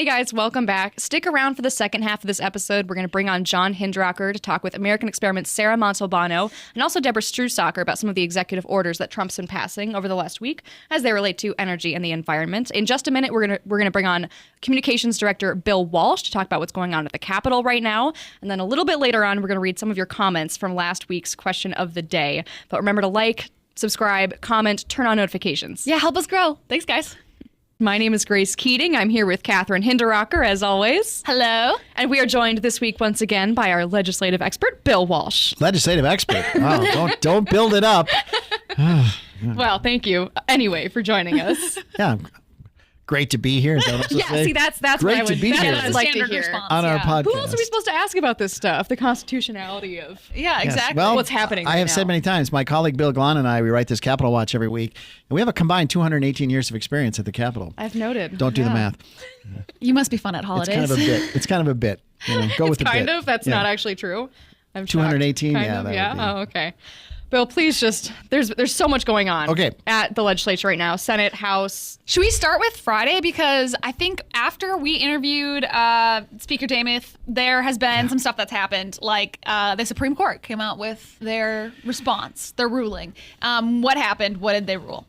Hey guys, welcome back. Stick around for the second half of this episode. We're going to bring on John Hinderaker to talk with American Experiment's Sarah Montalbano and also Debra Struhsacker about some of the executive orders that Trump's been passing over the last week as they relate to energy and the environment. In just a minute, we're going to bring on Communications Director Bill Walsh to talk about what's going on at the Capitol right now. And then a little bit later on, we're going to read some of your comments from last week's question of the day. But remember to like, subscribe, comment, turn on notifications. Yeah, help us grow. Thanks, guys. My name is Grace Keating. I'm here with Kathryn Hinderaker, as always. Hello. And we are joined this week once again by our legislative expert, Bill Walsh. Legislative expert? Wow, don't build it up. Well, thank you anyway for joining us. Yeah, great to be here. Is that what I'm supposed to say? See, that's great what to be here. I'd like to hear response, on our podcast. Who else are we supposed to ask about this stuff? The constitutionality of exactly. Well, what's happening I right have now. said many times, my colleague Bill Glahn and I, we write this Capitol Watch every week, and we have a combined 218 years of experience at the Capitol. I've noted. Don't do the math. You must be fun at holidays. It's kind of a bit. You know, go with the bit. Kind of? That's not actually true. I'm shocked. 218? Kind Yeah, of, that yeah. would be. Oh, okay. Bill, please just, there's so much going on at the legislature right now. Senate, House. Should we start with Friday? Because I think after we interviewed Speaker Damith, there has been some stuff that's happened. Like the Supreme Court came out with their response, their ruling. What happened? What did they rule?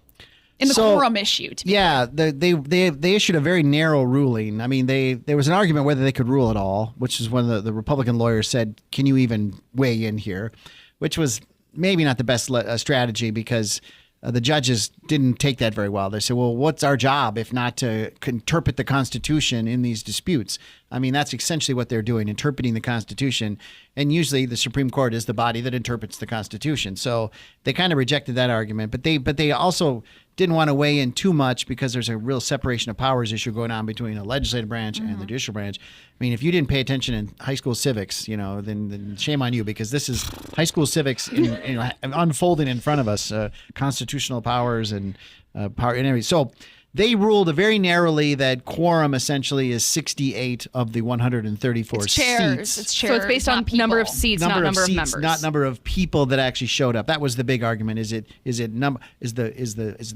In the quorum issue. Yeah, they issued a very narrow ruling. I mean, there was an argument whether they could rule at all, which is when the Republican lawyers said, can you even weigh in here? Which was maybe not the best strategy because the judges didn't take that very well. They said, well, what's our job if not to interpret the Constitution in these disputes? I mean, that's essentially what they're doing, interpreting the Constitution. And usually the Supreme Court is the body that interprets the Constitution. So they kind of rejected that argument. But they also didn't want to weigh in too much because there's a real separation of powers issue going on between the legislative branch and the judicial branch. I mean, if you didn't pay attention in high school civics, you know, then shame on you, because this is high school civics unfolding in front of us, constitutional powers and power and everything. So they ruled very narrowly that quorum essentially is 68 of the 134 It's chairs. seats. It's chairs. So it's based on number of seats, not number of members. Not number of people that actually showed up. That was the big argument. Is it the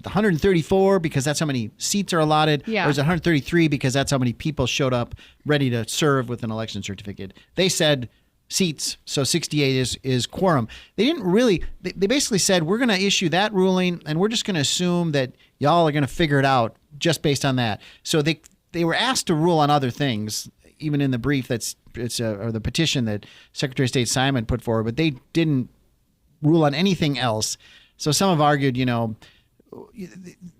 134 because that's how many seats are allotted, Yeah. or is it 133 because that's how many people showed up ready to serve with an election certificate? They said seats, so 68 is quorum. They didn't really. They basically said we're going to issue that ruling, and we're just going to assume that y'all are going to figure it out just based on that. So they were asked to rule on other things, even in the brief or the petition that Secretary of State Simon put forward, but they didn't rule on anything else. So some have argued, you know,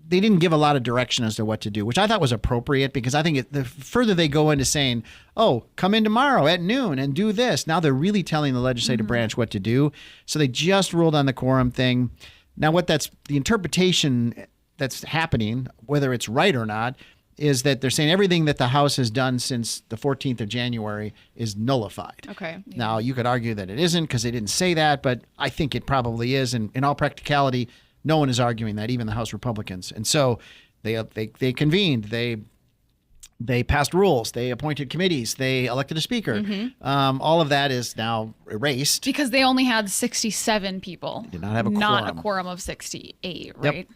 they didn't give a lot of direction as to what to do, which I thought was appropriate, because I think the further they go into saying, oh, come in tomorrow at noon and do this, now they're really telling the legislative branch what to do. So they just ruled on the quorum thing. Now, the interpretation that's happening, whether it's right or not, is that they're saying everything that the House has done since the 14th of January is nullified. Okay. Now, you could argue that it isn't because they didn't say that, but I think it probably is. And in all practicality, no one is arguing that, even the House Republicans. And so they convened. They passed rules. They appointed committees. They elected a speaker. All of that is now erased. Because they only had 67 people. Did not have a quorum. Not a quorum of 68, right? Yep.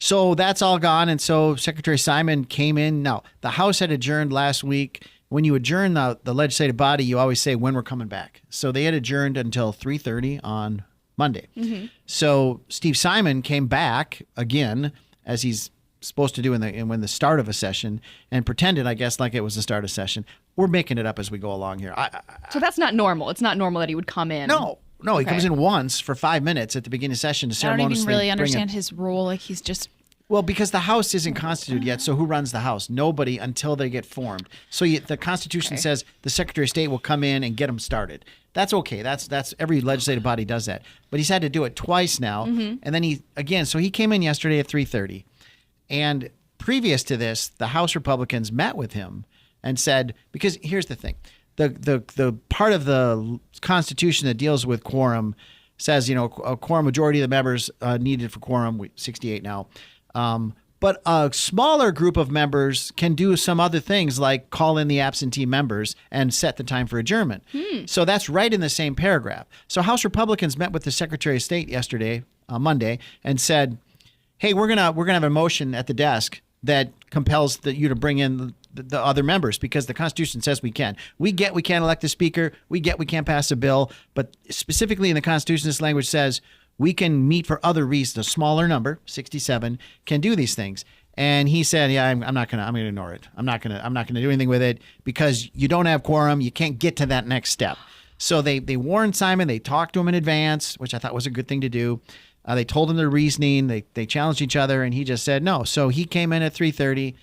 So that's all gone. And so Secretary Simon came in. Now, the House had adjourned last week. When you adjourn the legislative body, you always say when we're coming back. So they had adjourned until 3:30 on Monday. So Steve Simon came back again, as he's supposed to do when the start of a session, and pretended, I guess, like it was the start of session. We're making it up as we go along here. So that's not normal. It's not normal that he would come in. No, he comes in once for 5 minutes at the beginning of session to I don't ceremoniously even really bring understand his role. Like, he's just... Well, because the House isn't constituted yet, so who runs the House? Nobody until they get formed. So the Constitution says the Secretary of State will come in and get them started. That's okay. That's every legislative body does that. But he's had to do it twice now, and then he came in yesterday at 3:30, and previous to this, the House Republicans met with him and said, because here's the thing, the part of the Constitution that deals with quorum says, you know, a quorum majority of the members needed for quorum, 68 now. But a smaller group of members can do some other things, like call in the absentee members and set the time for adjournment. So that's right in the same paragraph. So House Republicans met with the Secretary of State yesterday, Monday, and said, hey, we're gonna have a motion at the desk that compels you to bring in the other members, because the Constitution says we can. We can't elect a speaker. We can't pass a bill. But specifically in the Constitution, this language says we can meet for other reasons. A smaller number, 67, can do these things. And he said, yeah, I'm gonna ignore it. I'm not gonna do anything with it because you don't have quorum. You can't get to that next step. So they warned Simon. They talked to him in advance, which I thought was a good thing to do. They told him their reasoning. They challenged each other, and he just said no. So he came in at 3:30,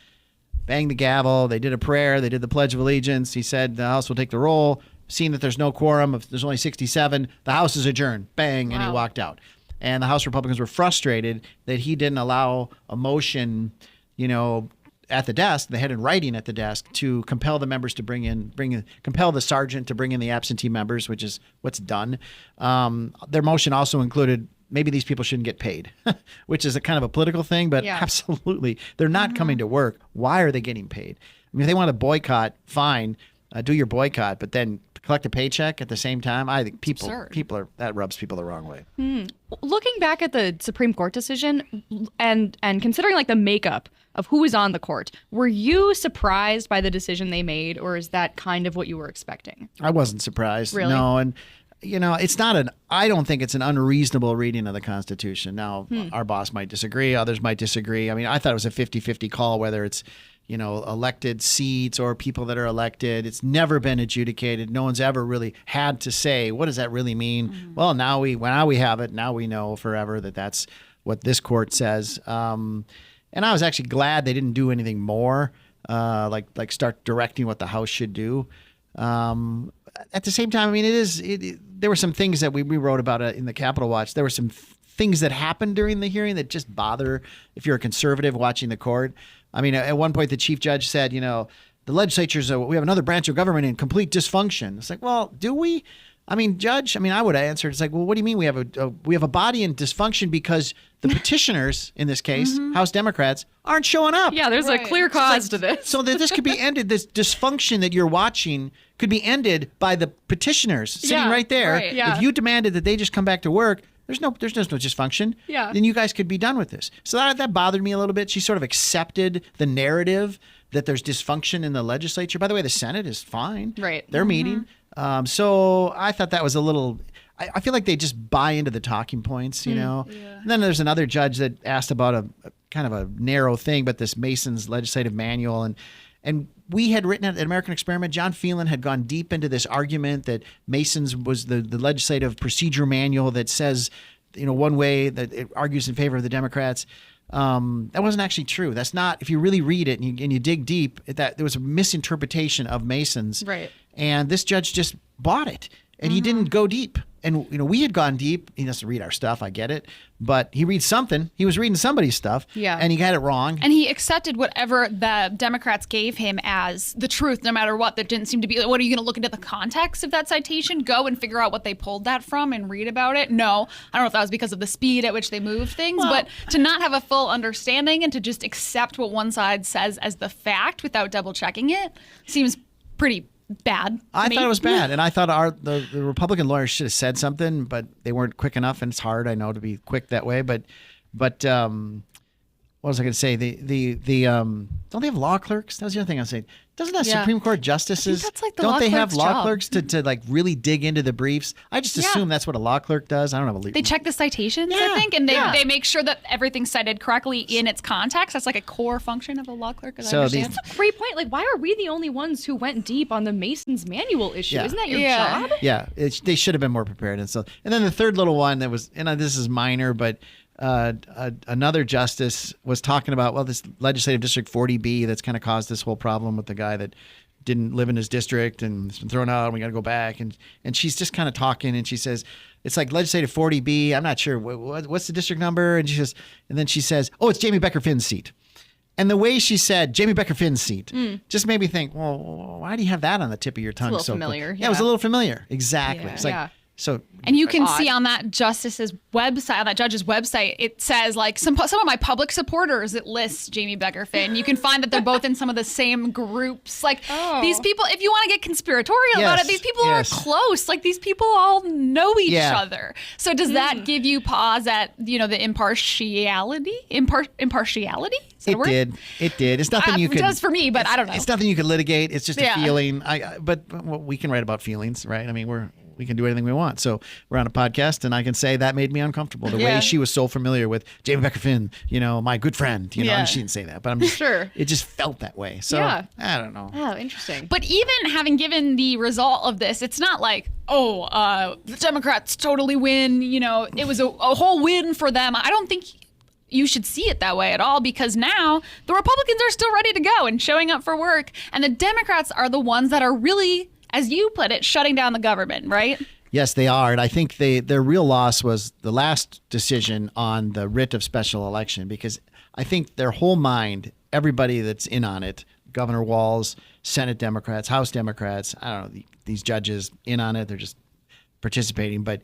banged the gavel. They did a prayer. They did the Pledge of Allegiance. He said the House will take the roll. Seeing that there's no quorum, if there's only 67, the House is adjourned. Bang, and he walked out. And the House Republicans were frustrated that he didn't allow a motion, at the desk. They had in writing at the desk to compel the members to compel the sergeant to bring in the absentee members, which is what's done. Their motion also included maybe these people shouldn't get paid, which is a kind of a political thing, but absolutely, they're not coming to work. Why are they getting paid? I mean, if they want to boycott, fine, do your boycott, but then collect a paycheck at the same time. I think that rubs people the wrong way. Looking back at the Supreme Court decision and considering like the makeup of who was on the court, were you surprised by the decision they made, or is that kind of what you were expecting? I wasn't surprised. Really? No, and I don't think it's an unreasonable reading of the Constitution. Now, our boss might disagree, others might disagree. I mean, I thought it was a 50-50 call, whether it's elected seats or people that are elected. It's never been adjudicated. No one's ever really had to say, what does that really mean? Well, now we have it. Now we know forever that that's what this court says. And I was actually glad they didn't do anything more, like start directing what the House should do. At the same time, I mean, there were some things that we wrote about in the Capitol Watch. There were some things that happened during the hearing that just bother if you're a conservative watching the court. I mean, at one point, the chief judge said, the legislature's we have another branch of government in complete dysfunction. It's like, well, do we? I mean, Judge, I would have answered. It's like, well, what do you mean we have a body in dysfunction because the petitioners, in this case, House Democrats, aren't showing up? Yeah, there's a clear cause to this. So that this could be ended, this dysfunction that you're watching could be ended by the petitioners sitting right there. Right, yeah. If you demanded that they just come back to work, there's no dysfunction. Yeah. Then you guys could be done with this. So that bothered me a little bit. She sort of accepted the narrative that there's dysfunction in the legislature. By the way, the Senate is fine. Right. They're meeting. So I thought that was a little. I feel like they just buy into the talking points, Yeah. And then there's another judge that asked about a kind of a narrow thing, but this Mason's legislative manual, and we had written at American Experiment, John Phelan had gone deep into this argument that Mason's was the legislative procedure manual that says, one way that it argues in favor of the Democrats. That wasn't actually true. That's not, if you really read it and you dig deep, that there was a misinterpretation of Mason's. Right. And this judge just bought it. And he didn't go deep. And, we had gone deep. He doesn't read our stuff. I get it. But he reads something. He was reading somebody's stuff. Yeah. And he got it wrong. And he accepted whatever the Democrats gave him as the truth, no matter what. That didn't seem to be, what are you going to look into the context of that citation? Go and figure out what they pulled that from and read about it? No. I don't know if that was because of the speed at which they moved things. But to not have a full understanding and to just accept what one side says as the fact without double checking it seems pretty bad. I thought it was bad, and I thought the Republican lawyers should have said something, but they weren't quick enough. And it's hard, I know, to be quick that way. But what was I going to say? Don't they have law clerks? That was the other thing I was saying. Doesn't that Supreme Court justices? That's like the don't law they have clerk's law job. clerks to like really dig into the briefs? I just assume that's what a law clerk does. I don't know. They check the citations, I think, and they make sure that everything's cited correctly in its context. That's like a core function of a law clerk, as I understand. That's a great point. Like, why are we the only ones who went deep on the Mason's manual issue? Isn't that your job? Yeah, they should have been more prepared. And then the third little one that was, and this is minor, but another justice was talking about, this legislative district 40B that's kind of caused this whole problem with the guy that didn't live in his district and has been thrown out and we got to go back. And she's just kind of talking and she says, it's like legislative 40B. I'm not sure what's the district number. And then she says, oh, it's Jamie Becker Finn's seat. And the way she said Jamie Becker Finn's seat just made me think, well, why do you have that on the tip of your tongue? It's a little familiar. Yeah, it was a little familiar. Exactly. Yeah. It's like, So, and you can see on that justice's website, on that judge's website, it says like some of my public supporters. It lists Jamie Becker Finn. You can find that they're both in some of the same groups. Like these people, if you want to get conspiratorial about it, these people are close. Like these people all know each other. So does that give you pause at the impartiality? Impartiality? It did. It did. It's nothing you could. It does for me, but I don't know. It's nothing you could litigate. It's just a feeling. But we can write about feelings, right? I mean, we can do anything we want. So we're on a podcast, and I can say that made me uncomfortable. The way she was so familiar with Jamie Becker Finn, my good friend. And she didn't say that, but I'm just sure it just felt that way. So I don't know. Oh, interesting. But even having given the result of this, it's not like the Democrats totally win. It was a whole win for them. I don't think you should see it that way at all, because now the Republicans are still ready to go and showing up for work, and the Democrats are the ones that are really, as you put it, shutting down the government, right? Yes, they are. And I think their real loss was the last decision on the writ of special election, because I think their whole mind, everybody that's in on it, Governor Walsh, Senate Democrats, House Democrats, I don't know, these judges in on it, they're just participating. But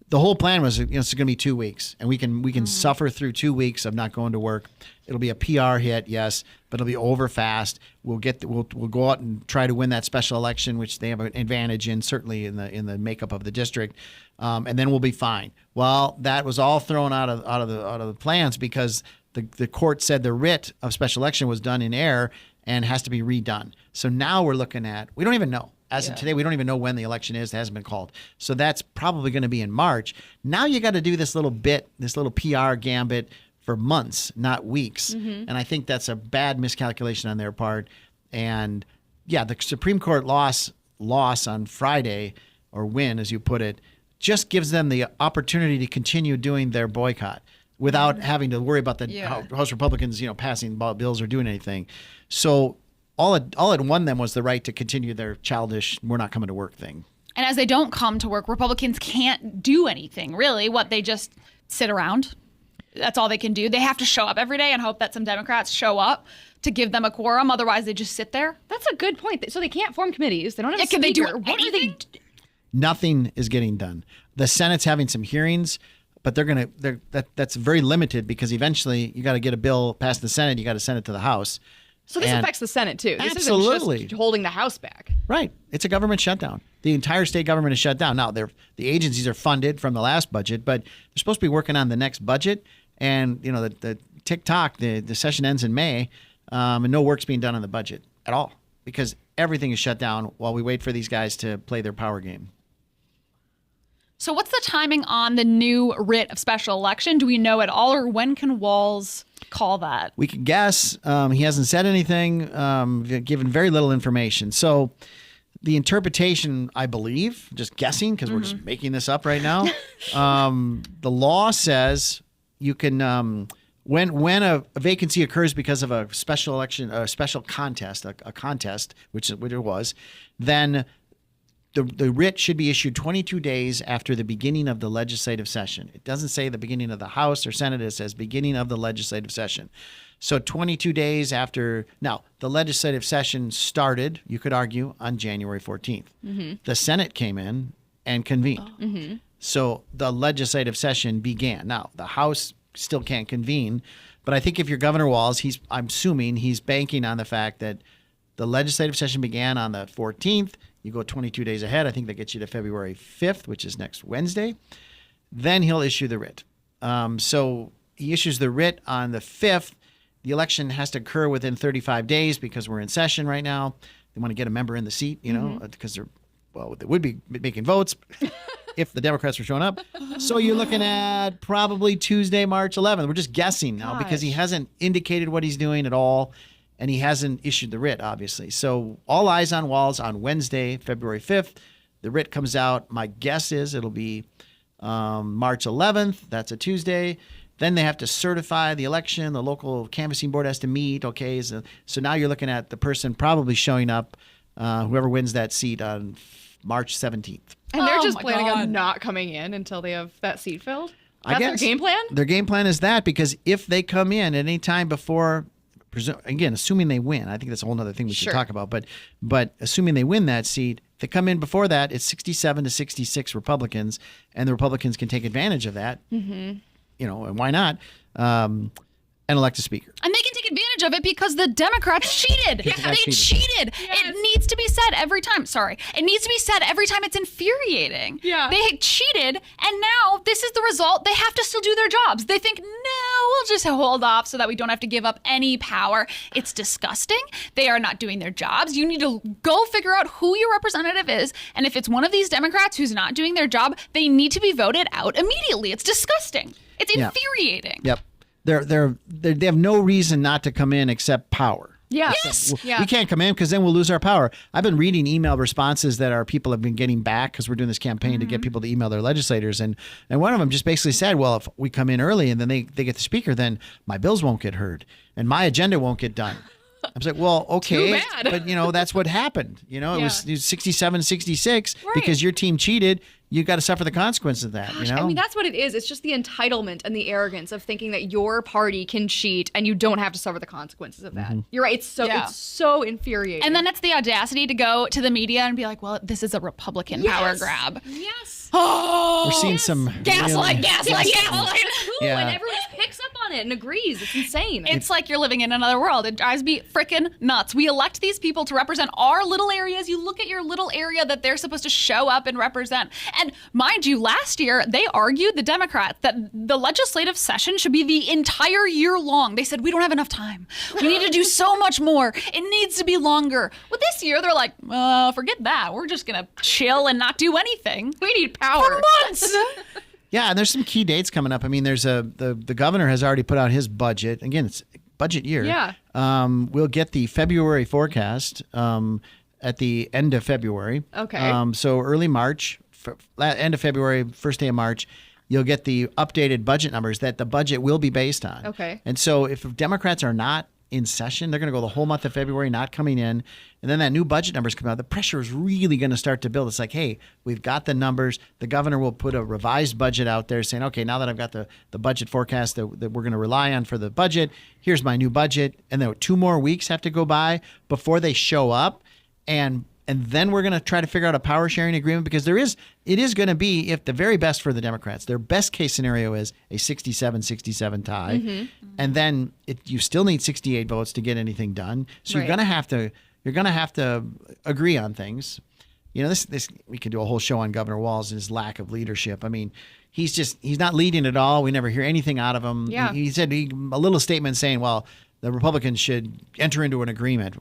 the whole plan was, it's going to be 2 weeks, and we can suffer through 2 weeks of not going to work. It'll be a PR hit, yes, but it'll be over fast. We'll go out and try to win that special election, which they have an advantage in, certainly in the makeup of the district, and then we'll be fine. Well, that was all thrown out of the plans, because the court said the writ of special election was done in error and has to be redone. So now we're looking at, we don't even know. As of today, we don't even know when the election is. It hasn't been called. So that's probably going to be in March. Now you got to do this little PR gambit for months, not weeks. And I think that's a bad miscalculation on their part. And the Supreme Court loss on Friday, or win, as you put it, just gives them the opportunity to continue doing their boycott without having to worry about the House Republicans, passing bills or doing anything. So all it won them was the right to continue their childish, we're not coming to work thing. And as they don't come to work, Republicans can't do anything, really. They just sit around. That's all they can do. They have to show up every day and hope that some Democrats show up to give them a quorum. Otherwise, they just sit there. That's a good point. So they can't form committees. They don't have a speaker. Can they do anything? What are they? Nothing is getting done. The Senate's having some hearings, but that's very limited, because eventually you got to get a bill past the Senate. You got to send it to the House. So this affects the Senate, too. This Absolutely. isn't just holding the House back. Right. It's a government shutdown. The entire state government is shut down. Now, the agencies are funded from the last budget, but they're supposed to be working on the next budget. And, the tick-tock, the session ends in May, and no work's being done on the budget at all, because everything is shut down while we wait for these guys to play their power game. So what's the timing on the new writ of special election? Do we know at all, or when can Walsh call that? We can guess. He hasn't said anything, given very little information. So the interpretation, I believe, just guessing, because we're just making this up right now, the law says you can, when a vacancy occurs because of a special election, a special contest, a contest, which it was, then the writ should be issued 22 days after the beginning of the legislative session. It doesn't say the beginning of the House or Senate. It says beginning of the legislative session. So 22 days after. Now, the legislative session started, you could argue, on January 14th. The Senate came in and convened. So the legislative session began. Now, the House still can't convene. But I think if you're Governor Walsh, I'm assuming he's banking on the fact that the legislative session began on the 14th. You go 22 days ahead. I think that gets you to February 5th, which is next Wednesday. Then he'll issue the writ. So he issues the writ on the 5th. The election has to occur within 35 days, because we're in session right now. They want to get a member in the seat, because they would be making votes if the Democrats were showing up. So you're looking at probably Tuesday, March 11th. We're just guessing now, because he hasn't indicated what he's doing at all. And he hasn't issued the writ, obviously. So all eyes on Walsh on Wednesday, February 5th. The writ comes out. My guess is it'll be March 11th. That's a Tuesday. Then they have to certify the election. The local canvassing board has to meet. Okay, so now you're looking at the person probably showing up, whoever wins that seat, on March 17th. And they're just planning on not coming in until they have that seat filled? I guess. Their game plan? Their game plan is that, because if they come in at any time before, again, assuming they win, I think that's a whole other thing we should talk about, but assuming they win that seat, they come in before that, it's 67 to 66 Republicans, and the Republicans can take advantage of that. Mm-hmm. And why not? And elect a speaker. And they can take advantage of it because the Democrats cheated. They cheated. Yes. It needs to be said every time. Sorry. It needs to be said every time. It's infuriating. Yeah. They cheated, and now this is the result. They have to still do their jobs. They think, no, we'll just hold off so that we don't have to give up any power. It's disgusting. They are not doing their jobs. You need to go figure out who your representative is, and if it's one of these Democrats who's not doing their job, they need to be voted out immediately. It's disgusting. It's infuriating. Yep. They have no reason not to come in except power. Yeah. Yes. We can't come in because then we'll lose our power. I've been reading email responses that our people have been getting back because we're doing this campaign to get people to email their legislators. And one of them just basically said, well, if we come in early and then they get the speaker, then my bills won't get heard and my agenda won't get done. I was like, well, okay, Too bad. but that's what happened. It was 67, 66 because your team cheated. You got to suffer the consequences of that. Gosh, I mean, that's what it is. It's just the entitlement and the arrogance of thinking that your party can cheat and you don't have to suffer the consequences of that. You're right. It's so infuriating. And then it's the audacity to go to the media and be like, well, this is a Republican power grab. Yes. Oh, We're seeing some gaslight. Who? Yeah. And everyone just picks up on it and agrees. It's insane. It's like you're living in another world. It drives me freaking nuts. We elect these people to represent our little areas. You look at your little area that they're supposed to show up and represent. And mind you, last year, they argued, the Democrats, that the legislative session should be the entire year long. They said, we don't have enough time. We need to do so much more. It needs to be longer. Well, this year, they're like, forget that. We're just going to chill and not do anything. We need power. For months. Yeah, and there's some key dates coming up. I mean, there's the governor has already put out his budget. Again, it's budget year. Yeah. We'll get the February forecast at the end of February. Okay. So early March, end of February, first day of March, you'll get the updated budget numbers that the budget will be based on. Okay. And so if Democrats are not in session, they're going to go the whole month of February not coming in. And then that new budget numbers come out. The pressure is really going to start to build. It's like, hey, we've got the numbers. The governor will put a revised budget out there saying, okay, now that I've got the budget forecast that we're going to rely on for the budget, here's my new budget. And then 2 more weeks have to go by before they show up. And then we're going to try to figure out a power sharing agreement because it is going to be, if the very best for the Democrats, their best case scenario is a 67-67 tie. Mm-hmm. And then you still need 68 votes to get anything done. So you're going to have to agree on things. This we could do a whole show on Governor Walsh and his lack of leadership. I mean, he's not leading at all. We never hear anything out of him. Yeah. He said a little statement saying, well, the Republicans should enter into an agreement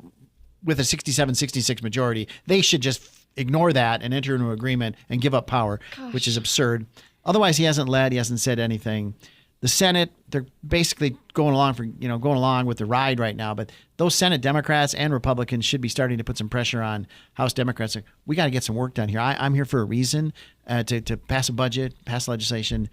with a 67-66 majority. They should just ignore that and enter into an agreement and give up power, which is absurd. Otherwise, he hasn't led. He hasn't said anything. The Senate, they're basically going along with the ride right now. But those Senate Democrats and Republicans should be starting to put some pressure on House Democrats. We got to get some work done here. I'm here for a reason, to pass a budget, pass legislation.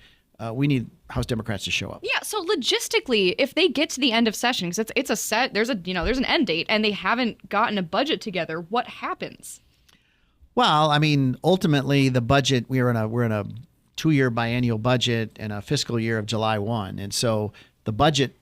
We need House Democrats to show up. Yeah. So logistically, if they get to the end of session, because it's a set, there's an end date, and they haven't gotten a budget together, what happens? Well, I mean, ultimately, the budget, we're in a 2-year biennial budget and a fiscal year of July 1. And so the budget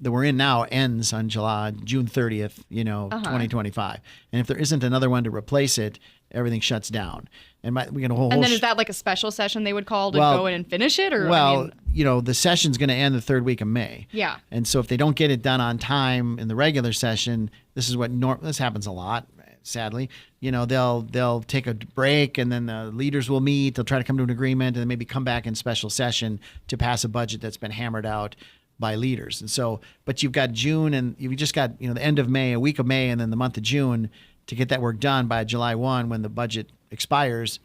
that we're in now ends on June 30th, 2025. And if there isn't another one to replace it, everything shuts down. And we get a whole. And then is that like a special session they would call to go in and finish it, or the session's going to end the 3rd week of May. Yeah. And so if they don't get it done on time in the regular session, this is what this happens a lot. Sadly, they'll take a break and then the leaders will meet. They'll try to come to an agreement and then maybe come back in special session to pass a budget that's been hammered out by leaders. And so, but you've got June and you've just got, the end of May, a week of May, and then the month of June to get that work done by July 1 when the budget expires.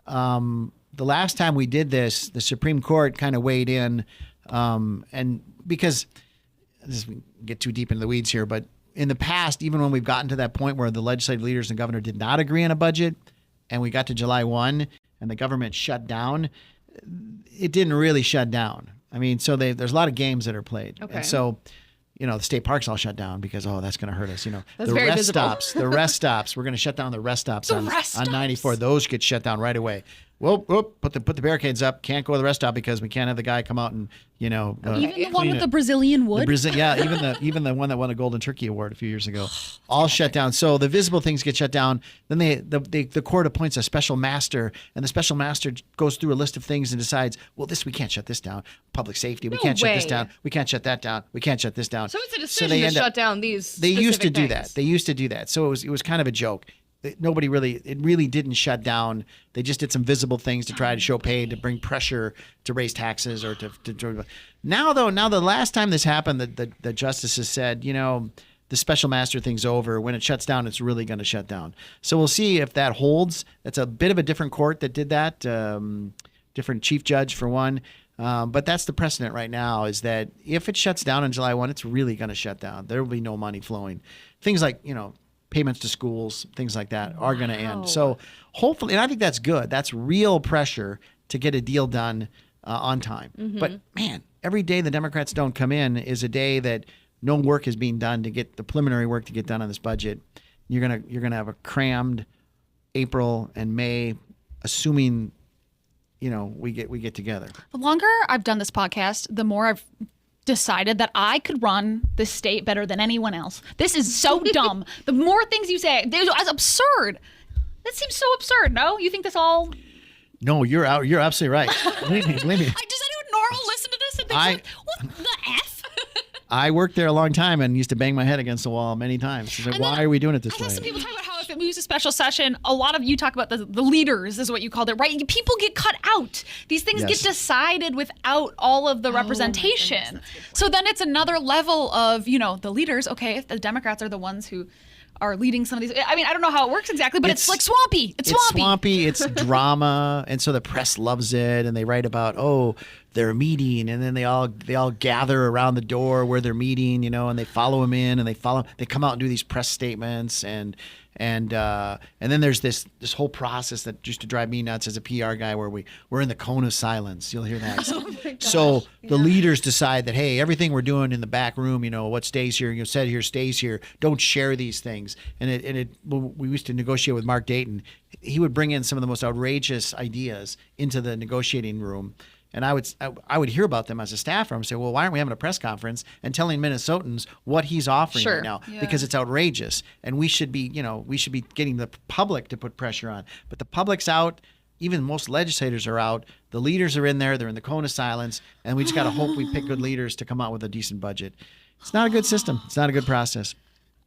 The last time we did this, the Supreme Court kind of weighed in, and because this get too deep into the weeds here, but in the past, even when we've gotten to that point where the legislative leaders and governor did not agree on a budget, and we got to July 1 and the government shut down, it didn't really shut down. I mean, so there's a lot of games that are played. Okay. And so, the state parks all shut down because, that's going to hurt us. That's the very rest visible. stops, the rest stops, we're going to shut down the rest stops on 94. Those get shut down right away. whoop, whoop, put the barricades up. Can't go to the rest stop because we can't have the guy come out and even the one with the Brazilian wood. Even the one that won a Golden Turkey Award a few years ago, all shut down. So the visible things get shut down. Then the court appoints a special master, and the special master goes through a list of things and decides, well, we can't shut this down. Public safety, we can't shut this down. We can't shut that down. We can't shut this down. So it's a decision to shut down these. They used to do things. that. They used to do that. So it was kind of a joke. It really didn't shut down. They just did some visible things to try to show pay, to bring pressure to raise taxes or to now the last time this happened, the justices said, the special master thing's over. When it shuts down, it's really going to shut down. So we'll see if that holds. It's a bit of a different court that did that, different chief judge for one. But that's the precedent right now, is that if it shuts down on July 1, it's really going to shut down. There will be no money flowing. Things like, payments to schools, things like that are going to end. So hopefully, and I think that's good. That's real pressure to get a deal done on time. Mm-hmm. But man, every day the Democrats don't come in is a day that no work is being done to get the preliminary work to get done on this budget. You're gonna have a crammed April and May, assuming we get together. The longer I've done this podcast, the more I've decided that I could run this state better than anyone else. This is so dumb. The more things you say, it's absurd. That seems so absurd. No, you think this all? No, you're absolutely right. Believe me. Does anyone normal listen to this and think, what the F? I worked there a long time and used to bang my head against the wall many times. It's like, why are we doing it this way? Some people talk about how if it moves a special session, a lot of you talk about the leaders is what you called it, right? People get cut out. These things get decided without all of the representation. So then it's another level of, the leaders. Okay, if the Democrats are the ones who are leading some of these. I mean, I don't know how it works exactly, but it's like swampy. It's swampy. It's drama, and so the press loves it, and they write about they're meeting, and then they all gather around the door where they're meeting, and they follow them in, and they come out and do these press statements, and then there's this whole process that used to drive me nuts as a PR guy, where we're in the cone of silence. You'll hear that. Oh my gosh. So the leaders decide that, hey, everything we're doing in the back room, what stays here, said here stays here. Don't share these things. And we used to negotiate with Mark Dayton. He would bring in some of the most outrageous ideas into the negotiating room. And I would hear about them as a staffer. I'm saying, well, why aren't we having a press conference and telling Minnesotans what he's offering right now? Yeah. Because it's outrageous, and we should be getting the public to put pressure on. But the public's out. Even most legislators are out. The leaders are in there. They're in the cone of silence, and we just got to hope we pick good leaders to come out with a decent budget. It's not a good system. It's not a good process.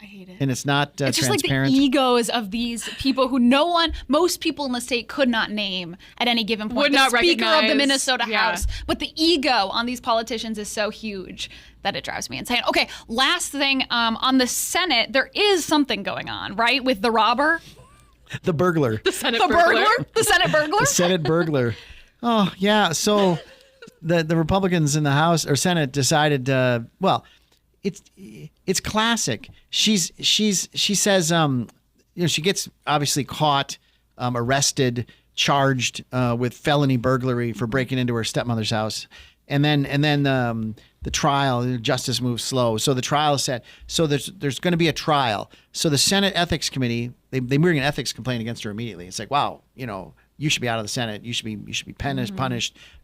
I hate it. And it's not it's just transparent. Like the egos of these people who most people in the state could not name at any given point. Would not Speaker recognize. of the Minnesota House. But the ego on these politicians is so huge that it drives me insane. Okay, last thing, on the Senate, there is something going on, right? With the robber. The burglar. The Senate burglar. The Senate burglar. The Senate burglar. Oh, yeah. So the Republicans in the House or Senate decided, it's classic. She says, she gets obviously caught, arrested, charged with felony burglary for breaking into her stepmother's house. And then the trial, justice moves slow. So the trial is set. So there's going to be a trial. So the Senate Ethics Committee, they bring an ethics complaint against her immediately. It's like, wow, you should be out of the Senate. You should be punished,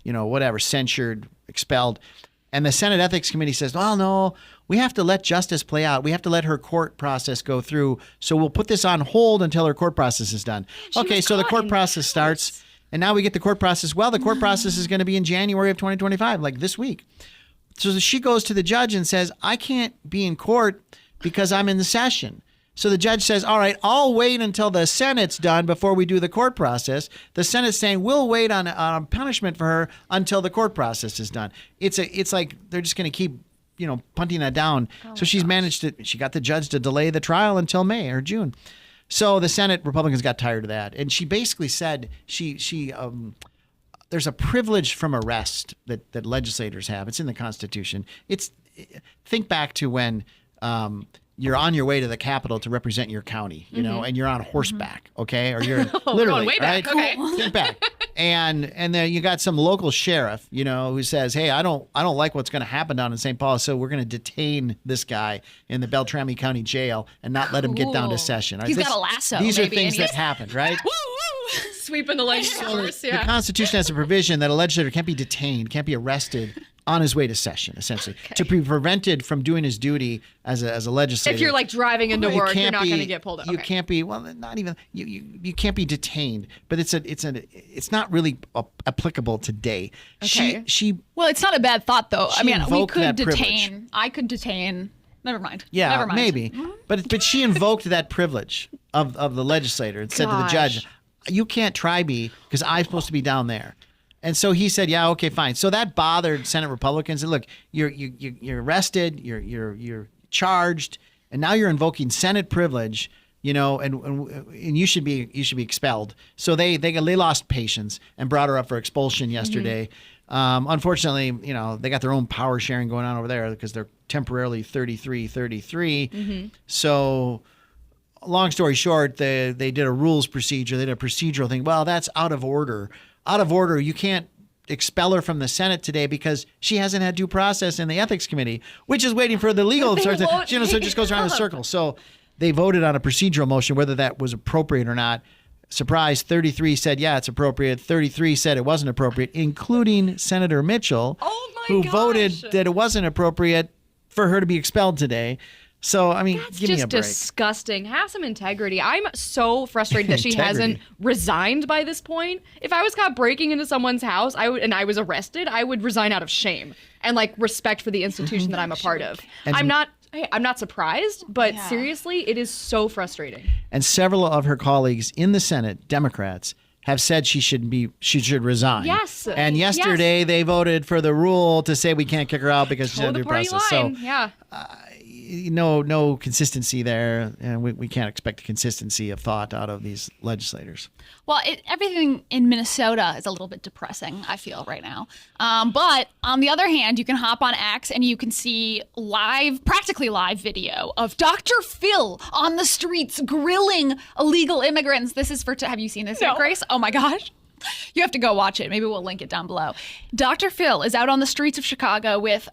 whatever, censured, expelled. And the Senate Ethics Committee says, well, no, we have to let justice play out. We have to let her court process go through. So we'll put this on hold until her court process is done. Okay, so the court process starts, and now we get the court process. Well, the court process is going to be in January of 2025, like this week. So she goes to the judge and says, I can't be in court because I'm in the session. So the judge says, all right, I'll wait until the Senate's done before we do the court process. The Senate's saying, we'll wait on punishment for her until the court process is done. It's like they're just going to keep, punting that down. So she got the judge to delay the trial until May or June. So the Senate Republicans got tired of that. And she basically said there's a privilege from arrest that legislators have. It's in the Constitution. Think back to when you're on your way to the Capitol to represent your county, and you're on horseback, okay? Or you're literally, way back. right? Okay. Think back. And then you got some local sheriff, who says, hey, I don't like what's going to happen down in St. Paul, so we're going to detain this guy in the Beltrami County Jail and not let him get down to session. He's got a lasso. These maybe, are things that happen, right? Woo, woo. Sweeping the leg first, The Constitution has a provision that a legislator can't be detained, can't be arrested on his way to session, essentially, to be prevented from doing his duty as a legislator. If you're like driving into work, you're not going to get pulled over. You can't be. Well, not even. You can't be detained. But it's not really applicable today. Okay. Well, it's not a bad thought though. I mean, we invoked could that detain. privilege. I could detain. Never mind. Yeah, Never mind. maybe. But she invoked that privilege of the legislator and said to the judge, "You can't try me because I'm supposed to be down there." And so he said, "Yeah, okay, fine." So that bothered Senate Republicans. And look, you're arrested, you're charged, and now you're invoking Senate privilege, and you should be expelled. So they lost patience and brought her up for expulsion yesterday. Unfortunately, they got their own power sharing going on over there because they're temporarily 33-33. So long story short, they did a rules procedure. They did a procedural thing. Well, that's out of order. Out of order. You can't expel her from the Senate today because she hasn't had due process in the ethics committee, which is waiting for the legal. So it just goes around in a circle. So they voted on a procedural motion, whether that was appropriate or not. Surprise, 33 said, yeah, it's appropriate. 33 said it wasn't appropriate, including Senator Mitchell, who voted that it wasn't appropriate for her to be expelled today. So, I mean, That's give me a just break. disgusting. Have some integrity. I'm so frustrated that she hasn't resigned by this point. If I was caught breaking into someone's house, I was arrested, I would resign out of shame and like respect for the institution that I'm a part of. I'm not surprised, but seriously, it is so frustrating. And several of her colleagues in the Senate, Democrats, have said she should resign. Yes. And yesterday they voted for the rule to say we can't kick her out because she's under due process. Line. So yeah. No consistency there, and we can't expect consistency of thought out of these legislators. Well, everything in Minnesota is a little bit depressing, I feel, right now. But on the other hand, you can hop on X and you can see practically live video of Dr. Phil on the streets grilling illegal immigrants. This is have you seen this yet, Grace? Oh my gosh. You have to go watch it. Maybe we'll link it down below. Dr. Phil is out on the streets of Chicago with,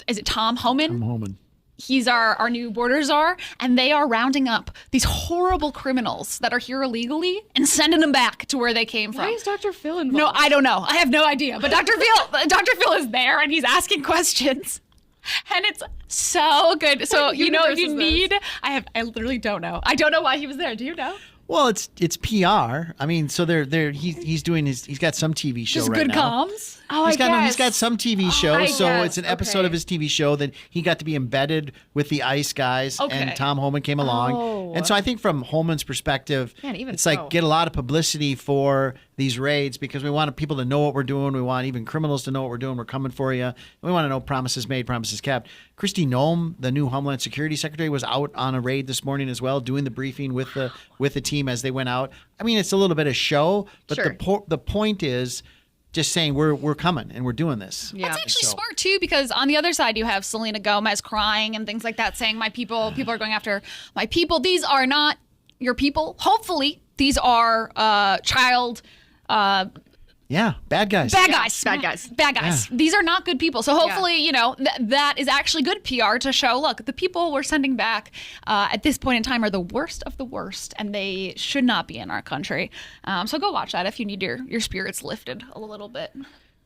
is it Tom Homan? Tom Homan. He's our new border czar, and they are rounding up these horrible criminals that are here illegally and sending them back to where they came from. Why is Dr. Phil involved? No, I don't know. I have no idea. But Dr. Phil is there, and he's asking questions. And it's so good. So, if you need, I literally don't know. I don't know why he was there. Do you know? Well, it's PR. I mean, so he's doing he's got some TV show just right good now. comms. Oh, He's got some TV show, so it's an episode Okay. of his TV show that he got to be embedded with the ICE guys, and Tom Homan came along. Oh. And so I think from Homan's perspective, it's like get a lot of publicity for these raids because we want people to know what we're doing. We want even criminals to know what we're doing. We're coming for you. We want to know promises made, promises kept. Kristi Noem, the new Homeland Security Secretary, was out on a raid this morning as well, doing the briefing with the team as they went out. I mean, it's a little bit of show, but the point is just saying we're coming and we're doing this. Yeah. That's actually smart too, because on the other side you have Selena Gomez crying and things like that, saying people are going after my people. These are not your people. Hopefully, these are child. Bad guys. Bad guys. Yeah. These are not good people. So hopefully, that is actually good PR to show, look, the people we're sending back at this point in time are the worst of the worst, and they should not be in our country. So go watch that if you need your spirits lifted a little bit.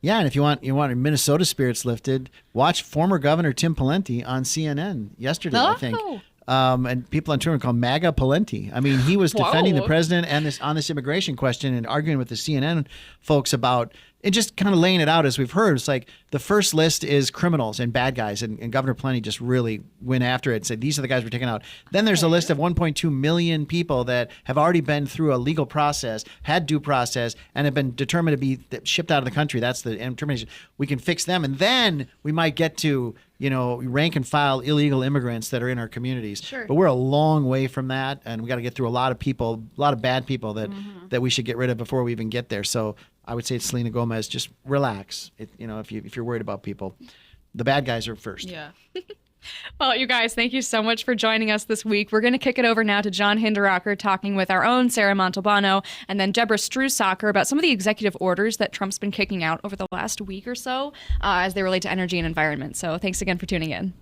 Yeah, and if you want Minnesota spirits lifted, watch former Governor Tim Pawlenty on CNN yesterday, I think. And people on Twitter call MAGA Pawlenty. I mean, he was defending the president and this immigration question and arguing with the CNN folks about it, just kind of laying it out as we've heard. It's like the first list is criminals and bad guys, and Governor Pawlenty just really went after it and said, these are the guys we're taking out. Then there's a list of 1.2 million people that have already been through a legal process, had due process, and have been determined to be shipped out of the country. That's the determination. We can fix them, and then we might get to rank and file illegal immigrants that are in our communities. Sure. But we're a long way from that, and we got to get through a lot of people, a lot of bad people that we should get rid of before we even get there. So I would say to Selena Gomez, just relax. If you're worried about people, the bad guys are first. Yeah. Well, you guys, thank you so much for joining us this week. We're going to kick it over now to John Hinderaker talking with our own Sarah Montalbano and then Debra Struhsacker about some of the executive orders that Trump's been kicking out over the last week or so as they relate to energy and environment. So thanks again for tuning in.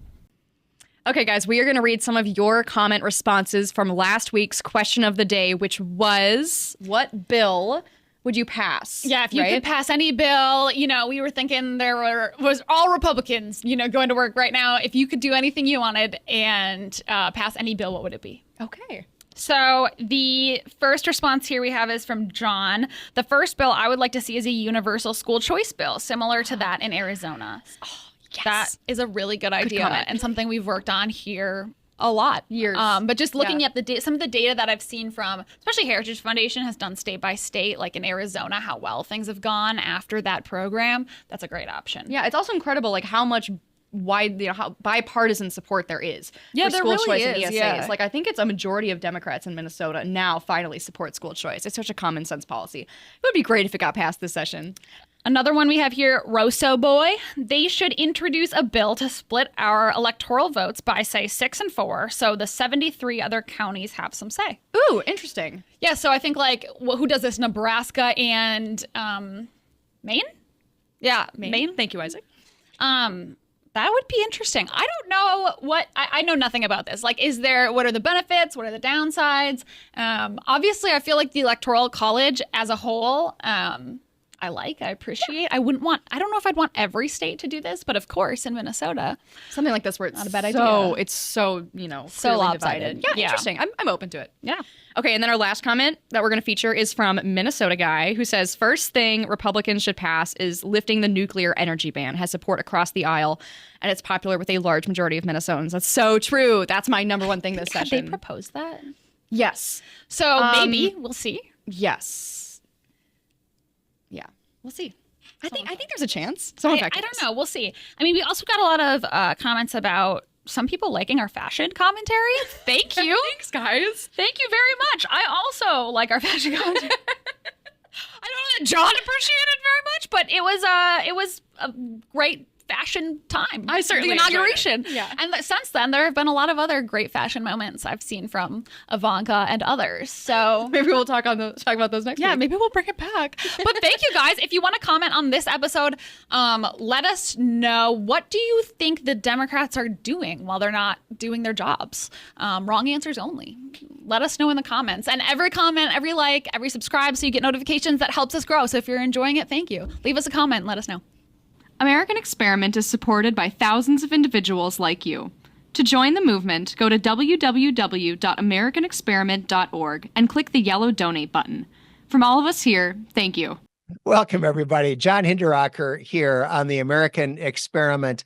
Okay, guys, we are going to read some of your comment responses from last week's question of the day, which was, what bill would you pass? Yeah, if you could pass any bill, we were thinking was all Republicans, going to work right now. If you could do anything you wanted and pass any bill, what would it be? Okay. So the first response here we have is from John. The first bill I would like to see is a universal school choice bill, similar to that in Arizona. Oh, yes. That is a really good idea comment. and something we've worked on here a lot. Years. But just looking at some of the data that I've seen from, especially Heritage Foundation has done state by state, like in Arizona, how well things have gone after that program. That's a great option. Yeah, it's also incredible, like how much how bipartisan support there is for school really choice is, and ESAs. yeah. Like I think it's a majority of Democrats in Minnesota now finally support school choice. It's such a common sense policy. It would be great if it got passed this session. Another one we have here, Rosso Boy. They should introduce a bill to split our electoral votes by, say, 6 and 4, so the 73 other counties have some say. Ooh, interesting. Yeah, so I think, like, who does this? Nebraska and Maine? Yeah, Maine. Thank you, Isaac. That would be interesting. I don't know I know nothing about this. Like, what are the benefits? What are the downsides? Obviously, I feel like the Electoral College as a whole, I appreciate. I don't know if I'd want every state to do this, but of course in Minnesota. Something like this where it's not a bad idea. It's so, so lopsided. divided. Yeah, interesting. I'm open to it. Yeah. Okay, and then our last comment that we're going to feature is from Minnesota guy who says, first thing Republicans should pass is lifting the nuclear energy ban, has support across the aisle, and it's popular with a large majority of Minnesotans. That's so true. That's my number one thing this session. They proposed that? Yes. So maybe we'll see. Yes. Yeah, we'll see. I think there's a chance. I don't know. We'll see. I mean, we also got a lot of comments about some people liking our fashion commentary. Thank you. Thanks, guys. Thank you very much. I also like our fashion commentary. I don't know that John appreciated it very much, but it was a great fashion time. I certainly the inauguration. enjoyed it. Yeah. And since then, there have been a lot of other great fashion moments I've seen from Ivanka and others. So maybe we'll talk about those next week. Yeah, maybe we'll bring it back. But thank you guys. If you want to comment on this episode, let us know, what do you think the Democrats are doing while they're not doing their jobs? Wrong answers only. Let us know in the comments. And every comment, every like, every subscribe so you get notifications, that helps us grow. So if you're enjoying it, thank you. Leave us a comment and let us know. American Experiment is supported by thousands of individuals like you. To join the movement, go to www.americanexperiment.org and click the yellow donate button. From all of us here, thank you. Welcome, everybody. John Hinderaker here on the American Experiment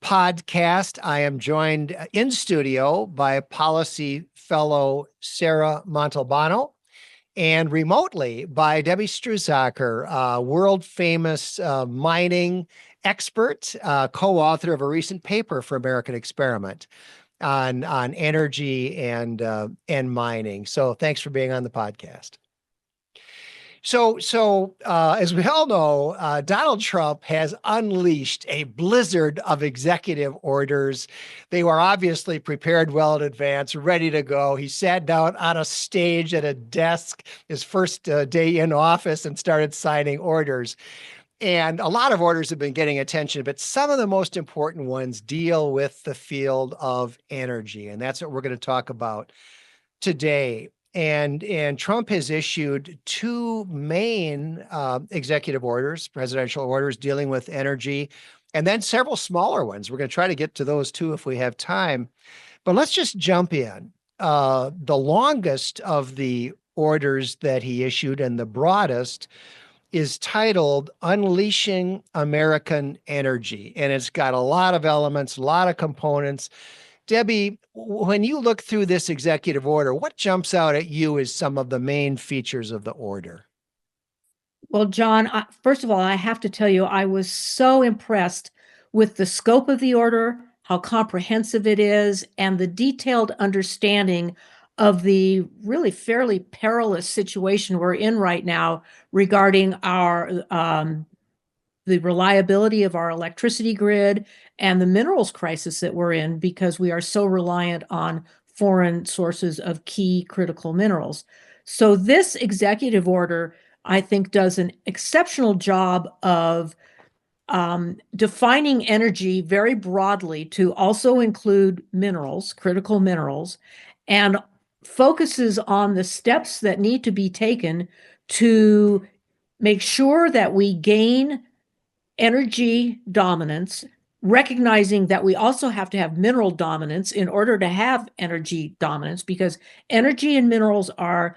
podcast. I am joined in studio by policy fellow Sarah Montalbano, and remotely by Debbie Struhsacker, world-famous mining expert, co-author of a recent paper for American Experiment on energy and mining. So thanks for being on the podcast. So as we all know, Donald Trump has unleashed a blizzard of executive orders. They were obviously prepared well in advance, ready to go. He sat down on a stage at a desk his first day in office and started signing orders. And a lot of orders have been getting attention, but some of the most important ones deal with the field of energy. And that's what we're going to talk about today. And Trump has issued two main executive orders, presidential orders dealing with energy, and then several smaller ones. We're going to try to get to those two if we have time. But let's just jump in. The longest of the orders that he issued and the broadest is titled Unleashing American Energy. And it's got a lot of elements, a lot of components. Debbie, when you look through this executive order, what jumps out at you as some of the main features of the order? Well, John, first of all, I have to tell you, I was so impressed with the scope of the order, how comprehensive it is, and the detailed understanding of the really fairly perilous situation we're in right now regarding our the reliability of our electricity grid and the minerals crisis that we're in, because we are so reliant on foreign sources of key critical minerals. So this executive order, I think, does an exceptional job of defining energy very broadly to also include minerals, critical minerals, and focuses on the steps that need to be taken to make sure that we gain energy dominance, recognizing that we also have to have mineral dominance in order to have energy dominance, because energy and minerals are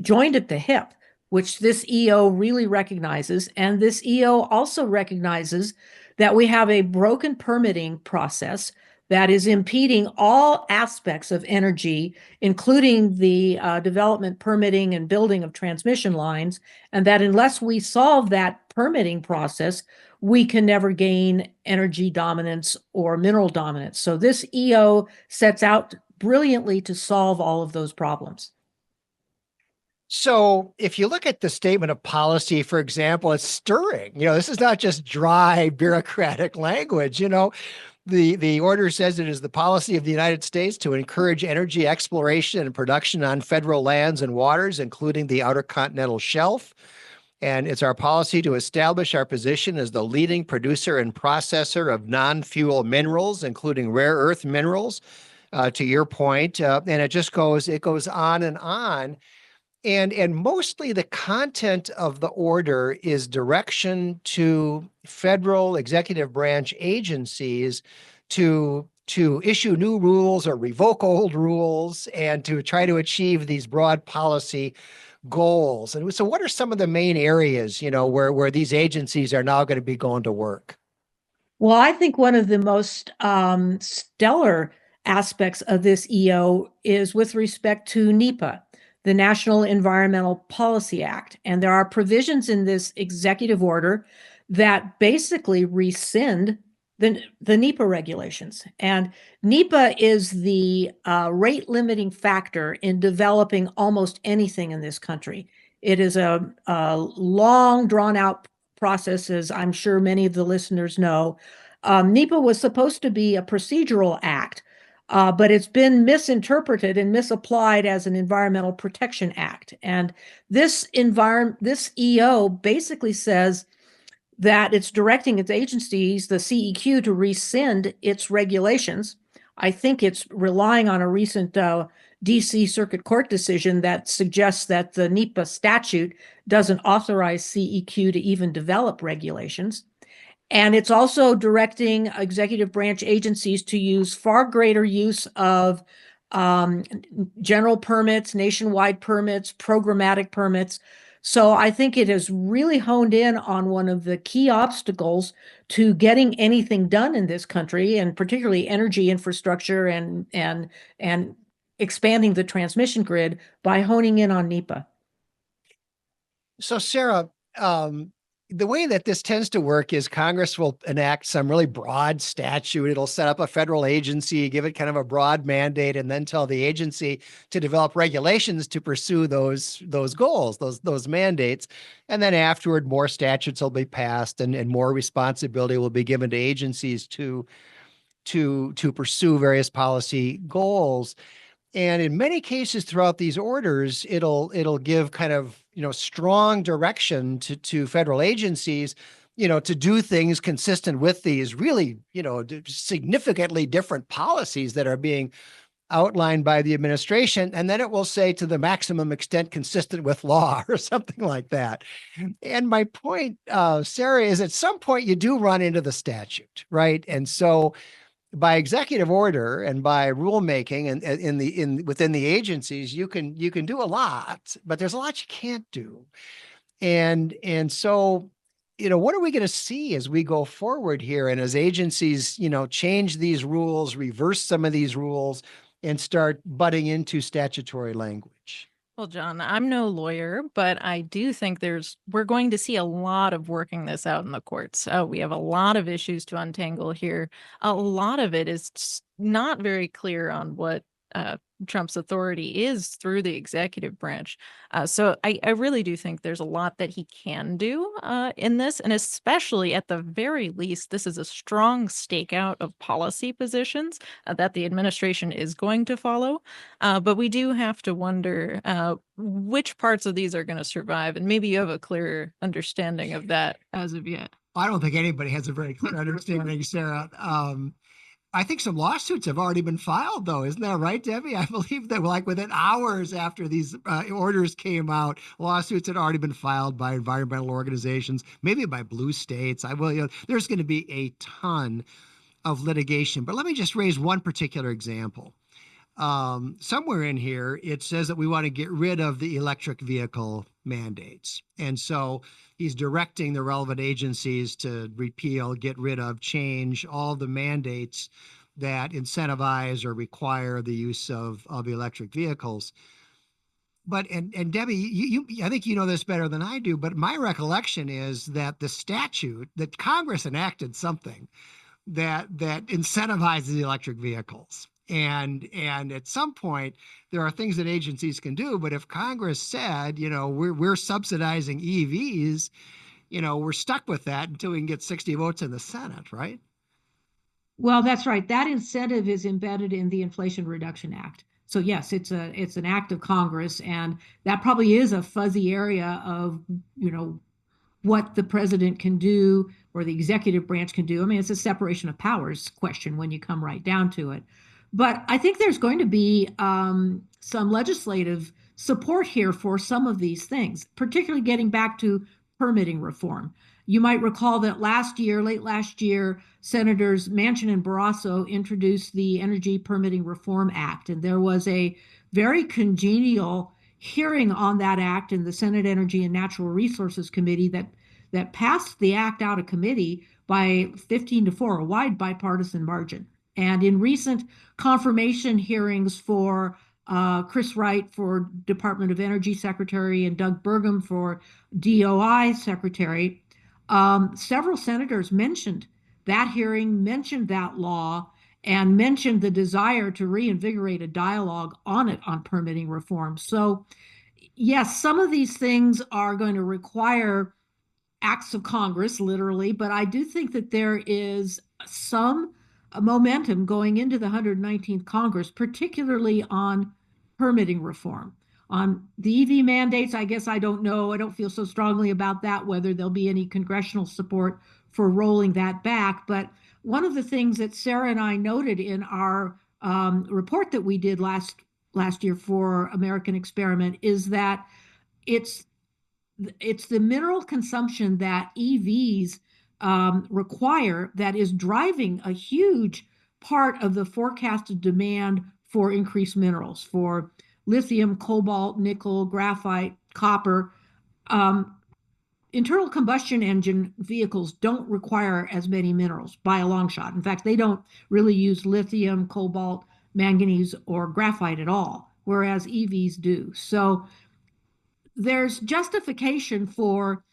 joined at the hip, which this EO really recognizes. And this EO also recognizes that we have a broken permitting process that is impeding all aspects of energy, including the development, permitting, and building of transmission lines, and that unless we solve that permitting process, we can never gain energy dominance or mineral dominance. So this EO sets out brilliantly to solve all of those problems. So if you look at the statement of policy, for example, it's stirring. This is not just dry bureaucratic language. The order says it is the policy of the United States to encourage energy exploration and production on federal lands and waters, including the Outer Continental Shelf. And it's our policy to establish our position as the leading producer and processor of non-fuel minerals, including rare earth minerals, to your point. And it goes on and on. And mostly the content of the order is direction to federal executive branch agencies to issue new rules or revoke old rules and to try to achieve these broad policy goals. And so what are some of the main areas, where these agencies are now going to be going to work? Well, I think one of the most stellar aspects of this EO is with respect to NEPA, the National Environmental Policy Act. And there are provisions in this executive order that basically rescind the NEPA regulations. And NEPA is the rate limiting factor in developing almost anything in this country. It is a long drawn out process, as I'm sure many of the listeners know. NEPA was supposed to be a procedural act, but it's been misinterpreted and misapplied as an Environmental Protection Act. And this EO basically says that it's directing its agencies, the CEQ, to rescind its regulations. I think it's relying on a recent DC Circuit Court decision that suggests that the NEPA statute doesn't authorize CEQ to even develop regulations. And it's also directing executive branch agencies to use far greater use of general permits, nationwide permits, programmatic permits. So I think it has really honed in on one of the key obstacles to getting anything done in this country, and particularly energy infrastructure and expanding the transmission grid, by honing in on NEPA. So Sarah, the way that this tends to work is Congress will enact some really broad statute. It'll set up a federal agency, give it kind of a broad mandate, and then tell the agency to develop regulations to pursue those goals, those mandates. And then afterward, more statutes will be passed and more responsibility will be given to agencies to pursue various policy goals. And in many cases throughout these orders, it'll give kind of, strong direction to federal agencies, to do things consistent with these really, significantly different policies that are being outlined by the administration. And then it will say to the maximum extent consistent with law or something like that. And my point, Sarah, is at some point you do run into the statute, right? And so by executive order and by rulemaking and within the agencies, you can do a lot, but there's a lot you can't do. And so, what are we going to see as we go forward here? And as agencies, change these rules, reverse some of these rules, and start butting into statutory language? Well, John, I'm no lawyer, but I do think we're going to see a lot of working this out in the courts. We have a lot of issues to untangle here. A lot of it is not very clear on what Trump's authority is through the executive branch. So I really do think there's a lot that he can do in this. And especially at the very least, this is a strong stakeout of policy positions that the administration is going to follow. But we do have to wonder which parts of these are going to survive. And maybe you have a clearer understanding of that as of yet. I don't think anybody has a very clear understanding, Sarah. I think some lawsuits have already been filed, though. Isn't that right, Debbie? I believe that like within hours after these orders came out, lawsuits had already been filed by environmental organizations, maybe by blue states. There's going to be a ton of litigation. But let me just raise one particular example. Somewhere in here, it says that we want to get rid of the electric vehicle mandates. And so he's directing the relevant agencies to repeal, get rid of, change all the mandates that incentivize or require the use of electric vehicles. But and Debbie, I think you know this better than I do, but my recollection is that the statute that Congress enacted something that incentivizes electric vehicles. And at some point, there are things that agencies can do. But if Congress said, we're subsidizing EVs, we're stuck with that until we can get 60 votes in the Senate, right? Well, that's right. That incentive is embedded in the Inflation Reduction Act. So yes, it's an act of Congress, and that probably is a fuzzy area of, what the president can do or the executive branch can do. I mean, it's a separation of powers question when you come right down to it. But I think there's going to be some legislative support here for some of these things, particularly getting back to permitting reform. You might recall that late last year, Senators Manchin and Barrasso introduced the Energy Permitting Reform Act, and there was a very congenial hearing on that act in the Senate Energy and Natural Resources Committee that passed the act out of committee by 15-4, a wide bipartisan margin. And in recent confirmation hearings for Chris Wright for Department of Energy Secretary and Doug Burgum for DOI Secretary, several senators mentioned that hearing, mentioned that law, and mentioned the desire to reinvigorate a dialogue on permitting reform. So, yes, some of these things are going to require acts of Congress, literally, but I do think that there is some momentum going into the 119th Congress, particularly on permitting reform. On the EV mandates, I guess I don't know. I don't feel so strongly about that, whether there'll be any congressional support for rolling that back. But one of the things that Sarah and I noted in our report that we did last year for American Experiment is that it's the mineral consumption that EVs require that is driving a huge part of the forecasted demand for increased minerals, for lithium, cobalt, nickel, graphite, copper. Internal combustion engine vehicles don't require as many minerals by a long shot. In fact, they don't really use lithium, cobalt, manganese, or graphite at all, whereas EVs do. So there's justification for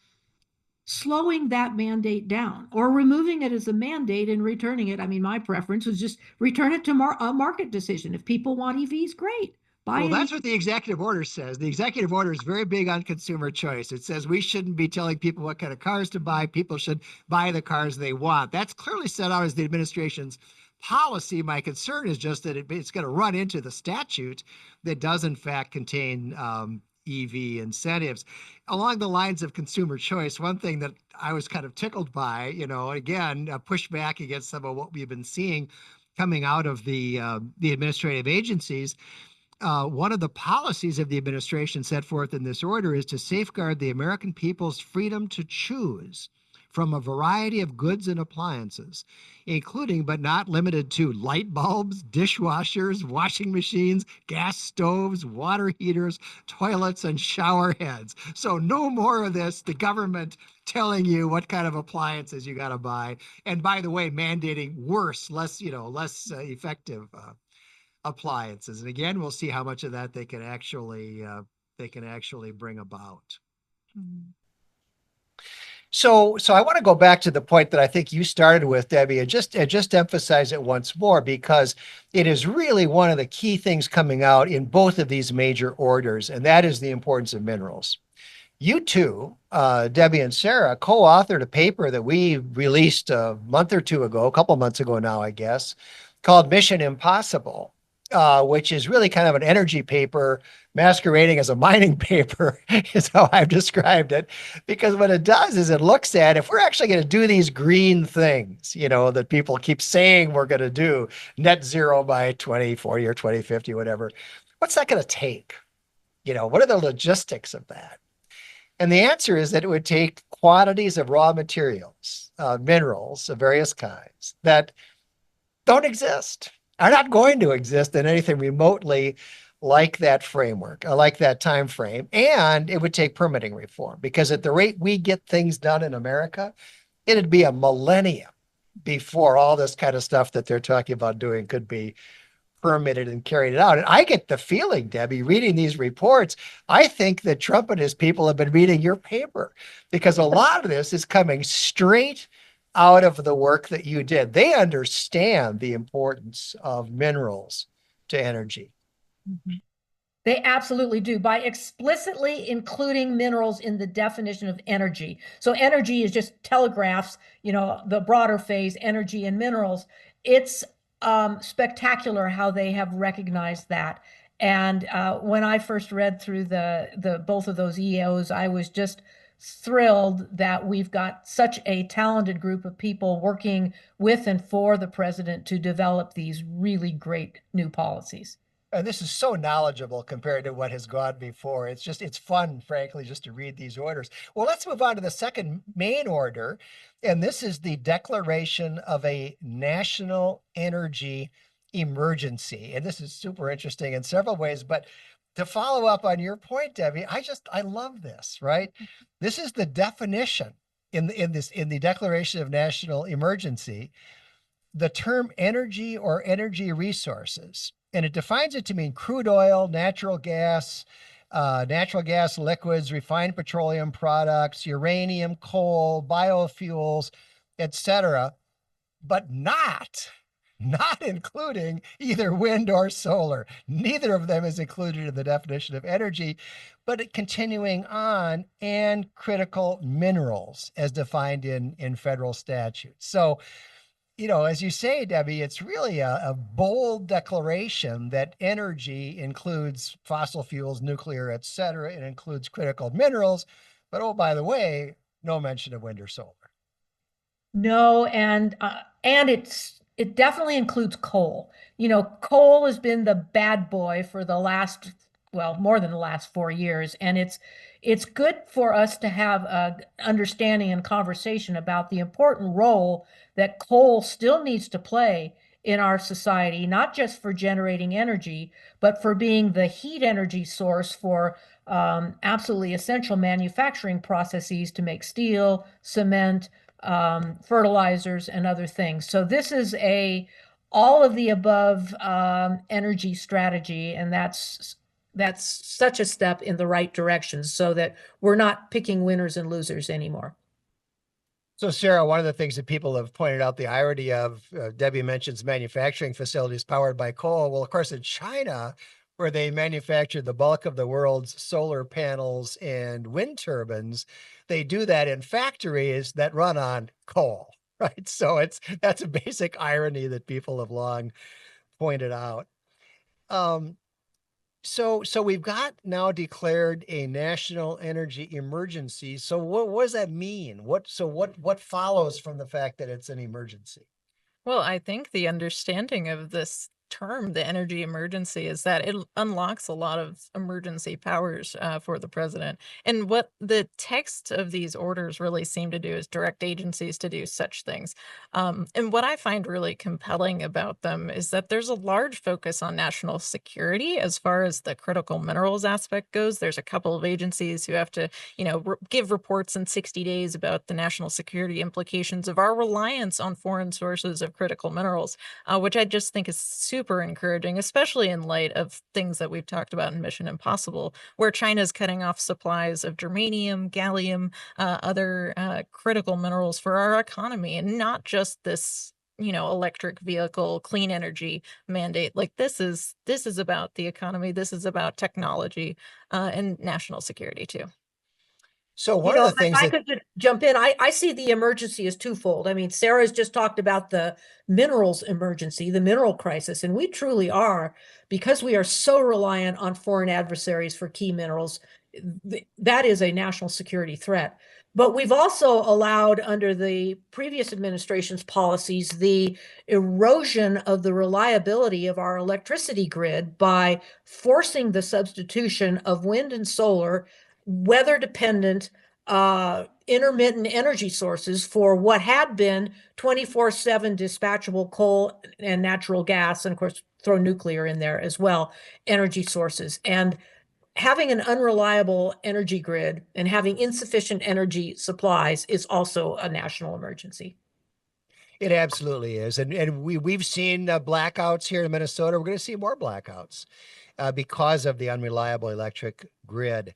slowing that mandate down or removing it as a mandate and returning it. I mean, my preference was just return it to a market decision. If people want EVs, great. Well, that's what the executive order says. The executive order is very big on consumer choice. It says we shouldn't be telling people what kind of cars to buy. People should buy the cars they want. That's clearly set out as the administration's policy. My concern is just that it's going to run into the statute that does, in fact, contain EV incentives. Along the lines of consumer choice, one thing that I was kind of tickled by, again, push back against some of what we've been seeing coming out of the administrative agencies. One of the policies of the administration set forth in this order is to safeguard the American people's freedom to choose from a variety of goods and appliances, including but not limited to light bulbs, dishwashers, washing machines, gas stoves, water heaters, toilets, and shower heads. So no more of this, the government telling you what kind of appliances you got to buy. And by the way, mandating less effective appliances. And again, we'll see how much of that they can actually bring about. Mm-hmm. So I want to go back to the point that I think you started with, Debbie, and just emphasize it once more, because it is really one of the key things coming out in both of these major orders, and that is the importance of minerals. You two, Debbie and Sarah, co-authored a paper that we released a couple months ago now, I guess, called Mission Impossible. which is really kind of an energy paper masquerading as a mining paper, is how I've described it. Because what it does is it looks at if we're actually going to do these green things, that people keep saying we're going to do, net zero by 2040 or 2050, whatever. What's that going to take? What are the logistics of that? And the answer is that it would take quantities of raw materials, minerals of various kinds that don't exist, are not going to exist in anything remotely like that framework, like that time frame. And it would take permitting reform, because at the rate we get things done in America, it'd be a millennium before all this kind of stuff that they're talking about doing could be permitted and carried out. And I get the feeling, Debbie, reading these reports, I think that Trump and his people have been reading your paper, because a lot of this is coming straight out of the work that you did. They understand the importance of minerals to energy. They absolutely do, by explicitly including minerals in the definition of energy. So energy is just telegraphs, the broader phase, energy and minerals. It's spectacular how they have recognized that. And when I first read through the both of those EOs, I was just thrilled that we've got such a talented group of people working with and for the president to develop these really great new policies. And this is so knowledgeable compared to what has gone before. It's fun, frankly, just to read these orders. Well, let's move on to the second main order. And this is the declaration of a national energy emergency. And this is super interesting in several ways. But to follow up on your point, Debbie, I love this, right? This is the definition in the Declaration of National Emergency, the term energy or energy resources. And it defines it to mean crude oil, natural gas liquids, refined petroleum products, uranium, coal, biofuels, etc., but not including either wind or solar. Neither of them is included in the definition of energy, but continuing on, and critical minerals as defined in federal statutes. So, as you say, Debbie, it's really a bold declaration that energy includes fossil fuels, nuclear, et cetera. It includes critical minerals, but oh, by the way, no mention of wind or solar. No, and it definitely includes coal. Coal has been the bad boy for the last, more than the last 4 years, and it's good for us to have a understanding and conversation about the important role that coal still needs to play in our society, not just for generating energy, but for being the heat energy source for absolutely essential manufacturing processes to make steel, cement, fertilizers, and other things. So this is all of the above energy strategy, and that's such a step in the right direction, so that we're not picking winners and losers anymore. So, Sarah, one of the things that people have pointed out the irony of, Debbie mentions manufacturing facilities powered by coal. Well, of course, in China, where they manufacture the bulk of the world's solar panels and wind turbines, they do that in factories that run on coal, right? So that's a basic irony that people have long pointed out. So we've got now declared a national energy emergency. So what does that mean? What follows from the fact that it's an emergency? Well, I think the understanding of this term, the energy emergency, is that it unlocks a lot of emergency powers for the president. And what the text of these orders really seem to do is direct agencies to do such things. And what I find really compelling about them is that there's a large focus on national security as far as the critical minerals aspect goes. There's a couple of agencies who have to, give reports in 60 days about the national security implications of our reliance on foreign sources of critical minerals, which I just think is super encouraging, especially in light of things that we've talked about in Mission Impossible, where China's cutting off supplies of germanium, gallium, other critical minerals for our economy, and not just this electric vehicle, clean energy mandate. Like this is about the economy. This is about technology and national security too. So You one of know, the if things I that, could just jump in, I see the emergency as twofold. I mean, Sarah's just talked about the minerals emergency, the mineral crisis, and we truly are, because we are so reliant on foreign adversaries for key minerals. That is a national security threat. But we've also allowed, under the previous administration's policies, the erosion of the reliability of our electricity grid by forcing the substitution of wind and solar, weather dependent, intermittent energy sources for what had been 24/7 dispatchable coal and natural gas, and of course throw nuclear in there as well, energy sources. And having an unreliable energy grid and having insufficient energy supplies is also a national emergency. it absolutely is. And we've seen blackouts here in Minnesota. We're going to see more blackouts because of the unreliable electric grid.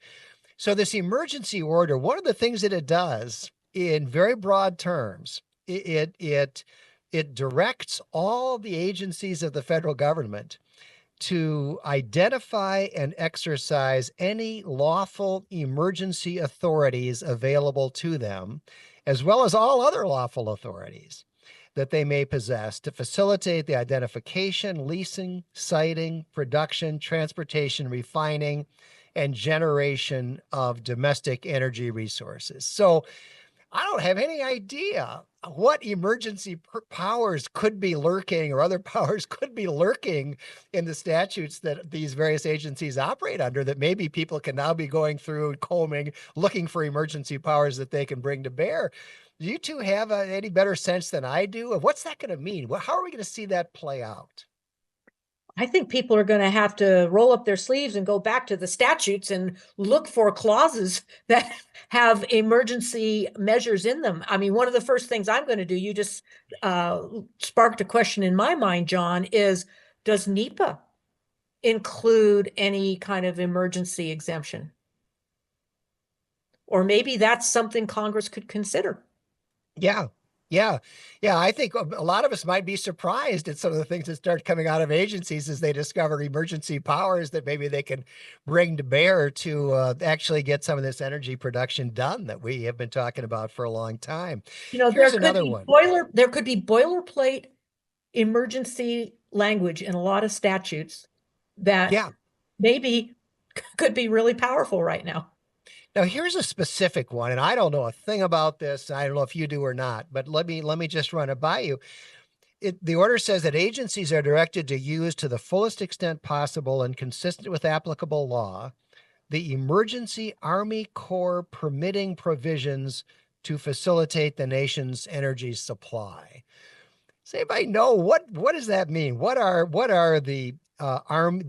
So this emergency order, one of the things that it does in very broad terms, it directs all the agencies of the federal government to identify and exercise any lawful emergency authorities available to them, as well as all other lawful authorities that they may possess to facilitate the identification, leasing, siting, production, transportation, refining, and generation of domestic energy resources. So I don't have any idea what emergency powers could be lurking, or other powers could be lurking in the statutes that these various agencies operate under, that maybe people can now be going through, combing, looking for emergency powers that they can bring to bear. Do you two have any better sense than I do of what's that going to mean? How are we going to see that play out? I think people are going to have to roll up their sleeves and go back to the statutes and look for clauses that have emergency measures in them. I mean, one of the first things I'm going to do, you just sparked a question in my mind, John, is does NEPA include any kind of emergency exemption? Or maybe that's something Congress could consider. Yeah. Yeah. Yeah. I think a lot of us might be surprised at some of the things that start coming out of agencies as they discover emergency powers that maybe they can bring to bear to actually get some of this energy production done that we have been talking about for a long time. You know, Here's another one. There could be boilerplate emergency language in a lot of statutes that Yeah. maybe could be really powerful right now. Now, here's a specific one, and I don't know a thing about this. I don't know if you do or not, but let me just run it by you. The order says that agencies are directed to use, to the fullest extent possible and consistent with applicable law, the Emergency Army Corps permitting provisions to facilitate the nation's energy supply. Does anybody know what does that mean? What are the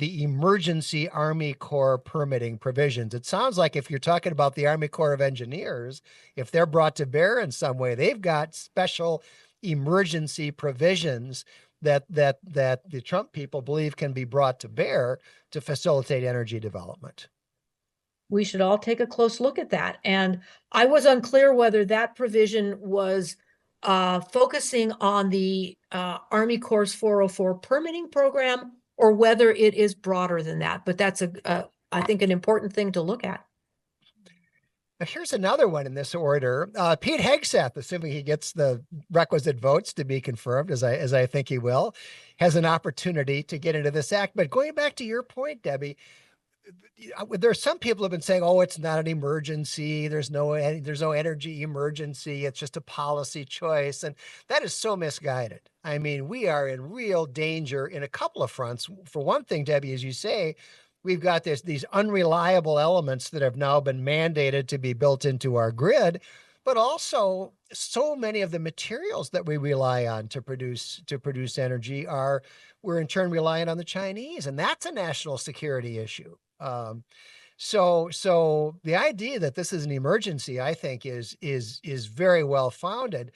Emergency Army Corps permitting provisions? It sounds like if you're talking about the Army Corps of Engineers, if they're brought to bear in some way, they've got special emergency provisions that the Trump people believe can be brought to bear to facilitate energy development. We should all take a close look at that. And I was unclear whether that provision was focusing on the Army Corps 404 permitting program, or whether it is broader than that. But that's I think, an important thing to look at. Now, here's another one in this order. Pete Hegseth, assuming he gets the requisite votes to be confirmed, as I think he will, has an opportunity to get into this act. But going back to your point, Debbie, there are some people have been saying, "Oh, it's not an emergency. There's no energy emergency. It's just a policy choice," and that is so misguided. I mean, we are in real danger in a couple of fronts. For one thing, Debbie, as you say, we've got these unreliable elements that have now been mandated to be built into our grid, but also so many of the materials that we rely on to produce energy we're in turn reliant on the Chinese, and that's a national security issue. So the idea that this is an emergency, I think, is very well founded.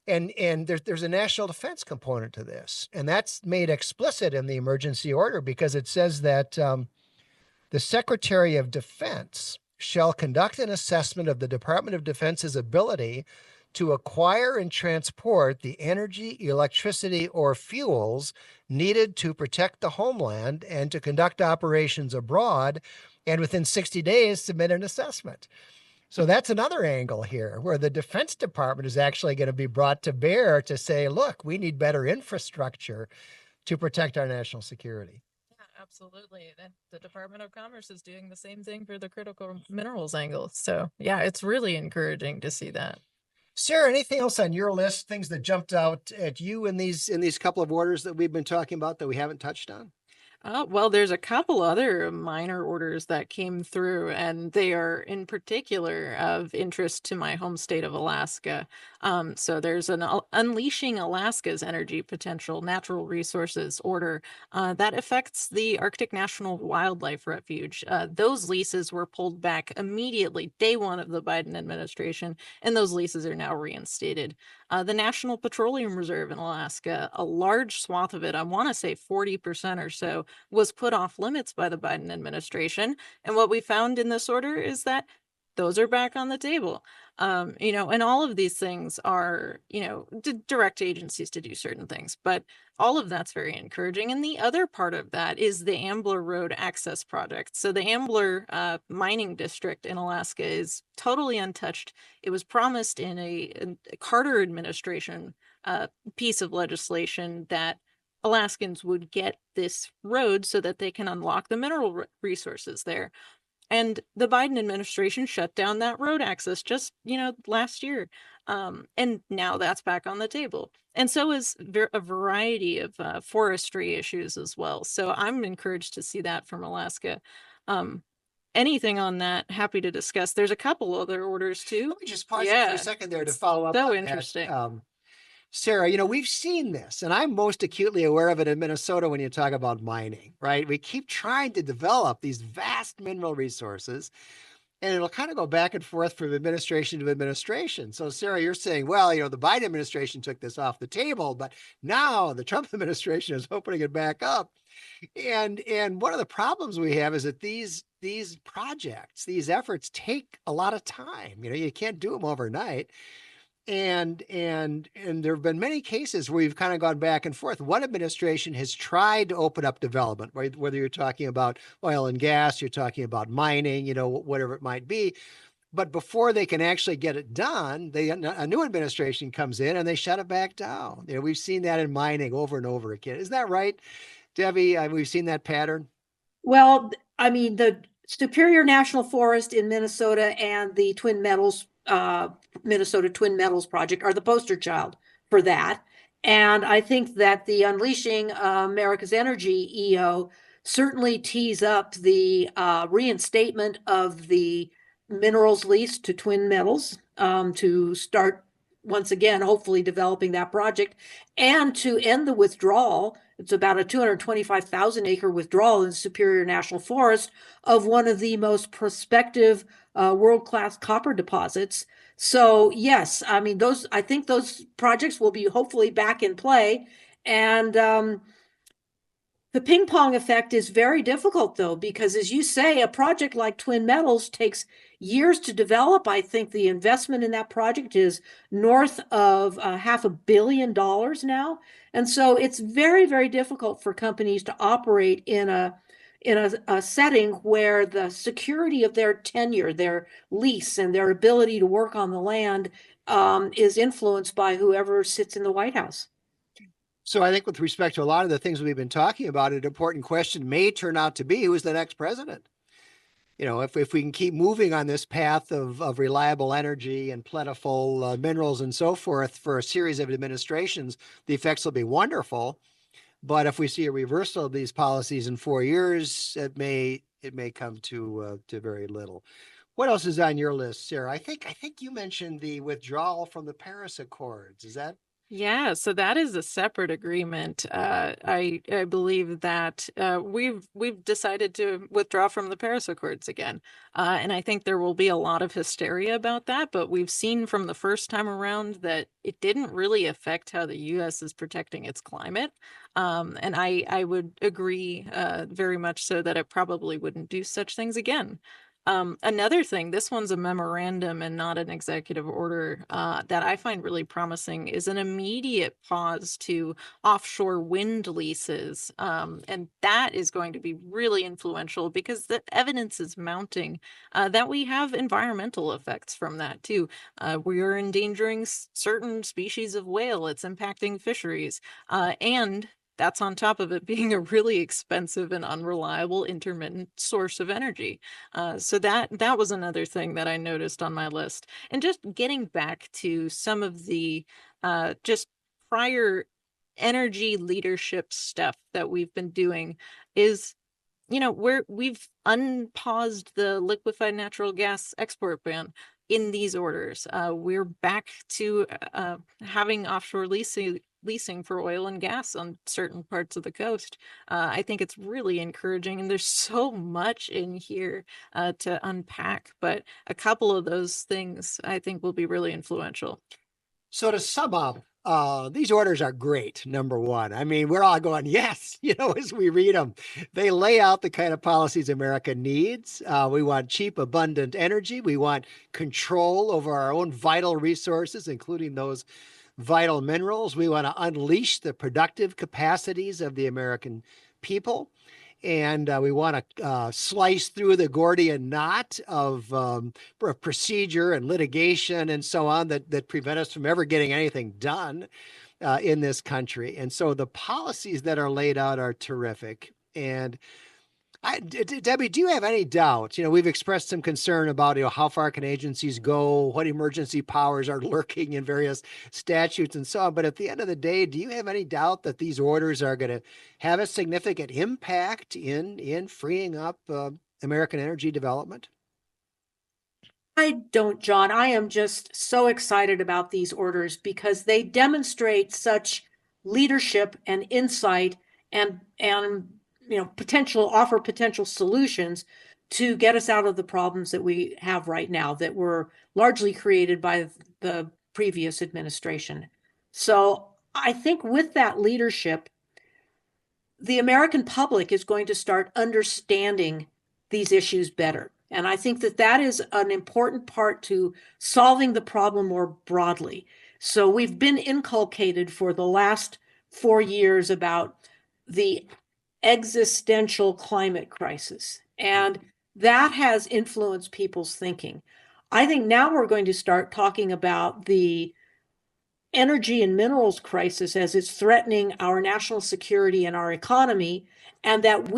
And there's a national defense component to this, and that's made explicit in the emergency order, because it says that the Secretary of Defense shall conduct an assessment of the Department of Defense's ability to acquire and transport the energy, electricity, or fuels needed to protect the homeland and to conduct operations abroad, and within 60 days submit an assessment. So that's another angle here where the Defense Department is actually going to be brought to bear to say, look, we need better infrastructure to protect our national security. Yeah, absolutely. And the Department of Commerce is doing the same thing for the critical minerals angle. So yeah, it's really encouraging to see that. Sarah, anything else on your list, things that jumped out at you in these couple of orders that we've been talking about that we haven't touched on? Well, there's a couple other minor orders that came through, and they are in particular of interest to my home state of Alaska. So there's an Unleashing Alaska's Energy Potential Natural Resources order that affects the Arctic National Wildlife Refuge. Those leases were pulled back immediately, day one of the Biden administration, and those leases are now reinstated. The National Petroleum Reserve in Alaska, a large swath of it, I want to say 40% or so, was put off limits by the Biden administration. And what we found in this order is that those are back on the table. And all of these things are, direct agencies to do certain things, but all of that's very encouraging. And the other part of that is the Ambler Road Access Project. So the Ambler mining district in Alaska is totally untouched. It was promised in a Carter administration piece of legislation that Alaskans would get this road so that they can unlock the mineral resources there. And the Biden administration shut down that road access just, last year. And now that's back on the table. And so is a variety of forestry issues as well. So I'm encouraged to see that from Alaska. Anything on that, happy to discuss. There's a couple other orders too. Let me just pause for a second there to follow up. So on interesting. That. Sarah, we've seen this, and I'm most acutely aware of it in Minnesota when you talk about mining, right? We keep trying to develop these vast mineral resources, and it'll kind of go back and forth from administration to administration. So, Sarah, you're saying, well, the Biden administration took this off the table, but now the Trump administration is opening it back up. And one of the problems we have is that these projects, these efforts take a lot of time. You can't do them overnight. And there have been many cases where we've kind of gone back and forth. One administration has tried to open up development, right? Whether you're talking about oil and gas, you're talking about mining, whatever it might be. But before they can actually get it done, a new administration comes in and they shut it back down. We've seen that in mining over and over again. Isn't that right, Debbie? We've seen that pattern. Well, I mean, the Superior National Forest in Minnesota and the Twin Metals, Minnesota Twin Metals Project are the poster child for that. And I think that the Unleashing America's Energy EO certainly tees up the reinstatement of the minerals lease to Twin Metals to start once again, hopefully developing that project and to end the withdrawal. It's about a 225,000 acre withdrawal in Superior National Forest of one of the most prospective world-class copper deposits. So yes, I mean, I think those projects will be hopefully back in play. And the ping pong effect is very difficult though, because as you say, a project like Twin Metals takes years to develop. I think the investment in that project is north of $500 million now. And so it's very, very difficult for companies to operate in a setting where the security of their tenure, their lease, and their ability to work on the land is influenced by whoever sits in the White House. So I think with respect to a lot of the things we've been talking about, an important question may turn out to be, who's the next president? If we can keep moving on this path of reliable energy and plentiful minerals and so forth for a series of administrations, the effects will be wonderful. But if we see a reversal of these policies in 4 years, it may come to very little. What else is on your list, Sarah? I think you mentioned the withdrawal from the Paris Accords. Is that? Yeah, so that is a separate agreement. I believe that we've decided to withdraw from the Paris Accords again, and I think there will be a lot of hysteria about that. But we've seen from the first time around that it didn't really affect how the U.S. is protecting its climate, and I would agree very much so that it probably wouldn't do such things again. Another thing, this one's a memorandum and not an executive order, that I find really promising is an immediate pause to offshore wind leases. And that is going to be really influential because the evidence is mounting that we have environmental effects from that too. We are endangering certain species of whale. It's impacting fisheries. And that's on top of it being a really expensive and unreliable intermittent source of energy. So that was another thing that I noticed on my list. And just getting back to some of the just prior energy leadership stuff that we've been doing is, we've unpaused the liquefied natural gas export ban in these orders. We're back to having offshore leasing for oil and gas on certain parts of the coast. I think it's really encouraging, and there's so much in here to unpack, but a couple of those things I think will be really influential. So to sum up, these orders are great. Number one, I mean, we're all going, yes, as we read them. They lay out the kind of policies America needs. We want cheap, abundant energy. We want control over our own vital resources, including those vital minerals. We want to unleash the productive capacities of the American people. And we want to slice through the Gordian knot of procedure and litigation and so on that prevent us from ever getting anything done in this country. And so the policies that are laid out are terrific. And Debbie, do you have any doubt? We've expressed some concern about, how far can agencies go, what emergency powers are lurking in various statutes and so on. But at the end of the day, do you have any doubt that these orders are going to have a significant impact in freeing up American energy development? I don't, John. I am just so excited about these orders because they demonstrate such leadership and insight and offer potential solutions to get us out of the problems that we have right now that were largely created by the previous administration. So I think with that leadership, the American public is going to start understanding these issues better. And I think that is an important part to solving the problem more broadly. So we've been inculcated for the last 4 years about the existential climate crisis, and that has influenced people's thinking. I think now we're going to start talking about the energy and minerals crisis as it's threatening our national security and our economy, and that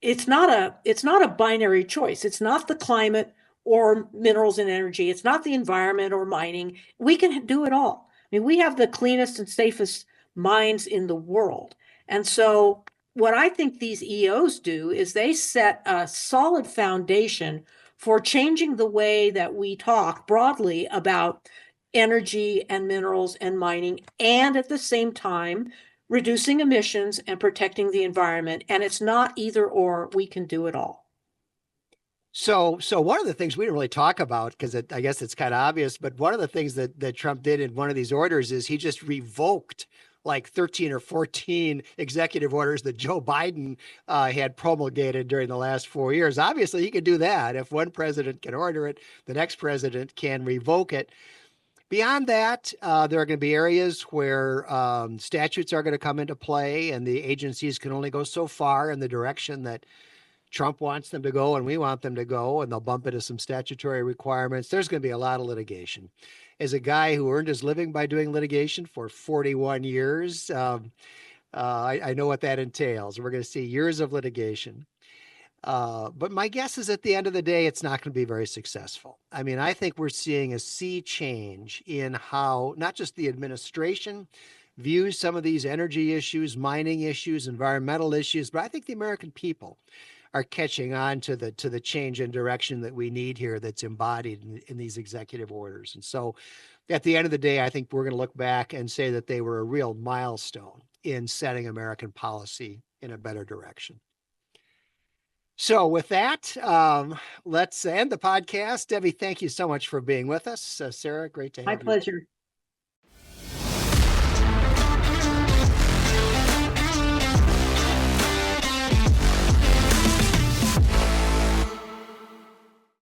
it's not a binary choice. It's not the climate or minerals and energy. It's not the environment or mining. We can do it all. I mean, we have the cleanest and safest mines in the world. And so what I think these EOs do is they set a solid foundation for changing the way that we talk broadly about energy and minerals and mining, and at the same time, reducing emissions and protecting the environment. And it's not either or, we can do it all. So one of the things we didn't really talk about, because I guess it's kind of obvious, but one of the things that Trump did in one of these orders is he just revoked like 13 or 14 executive orders that Joe Biden had promulgated during the last 4 years. Obviously, he could do that. If one president can order it, the next president can revoke it. Beyond that, there are going to be areas where statutes are going to come into play, and the agencies can only go so far in the direction that Trump wants them to go and we want them to go, and they'll bump into some statutory requirements. There's going to be a lot of litigation. As a guy who earned his living by doing litigation for 41 years, I know what that entails. We're going to see years of litigation. But my guess is at the end of the day, it's not going to be very successful. I mean, I think we're seeing a sea change in how not just the administration views some of these energy issues, mining issues, environmental issues, but I think the American people are catching on to the change in direction that we need here that's embodied in these executive orders. And so at the end of the day, I think we're going to look back and say that they were a real milestone in setting American policy in a better direction. So with that, let's end the podcast. Debbie, thank you so much for being with us. Sarah, great to have you. My pleasure.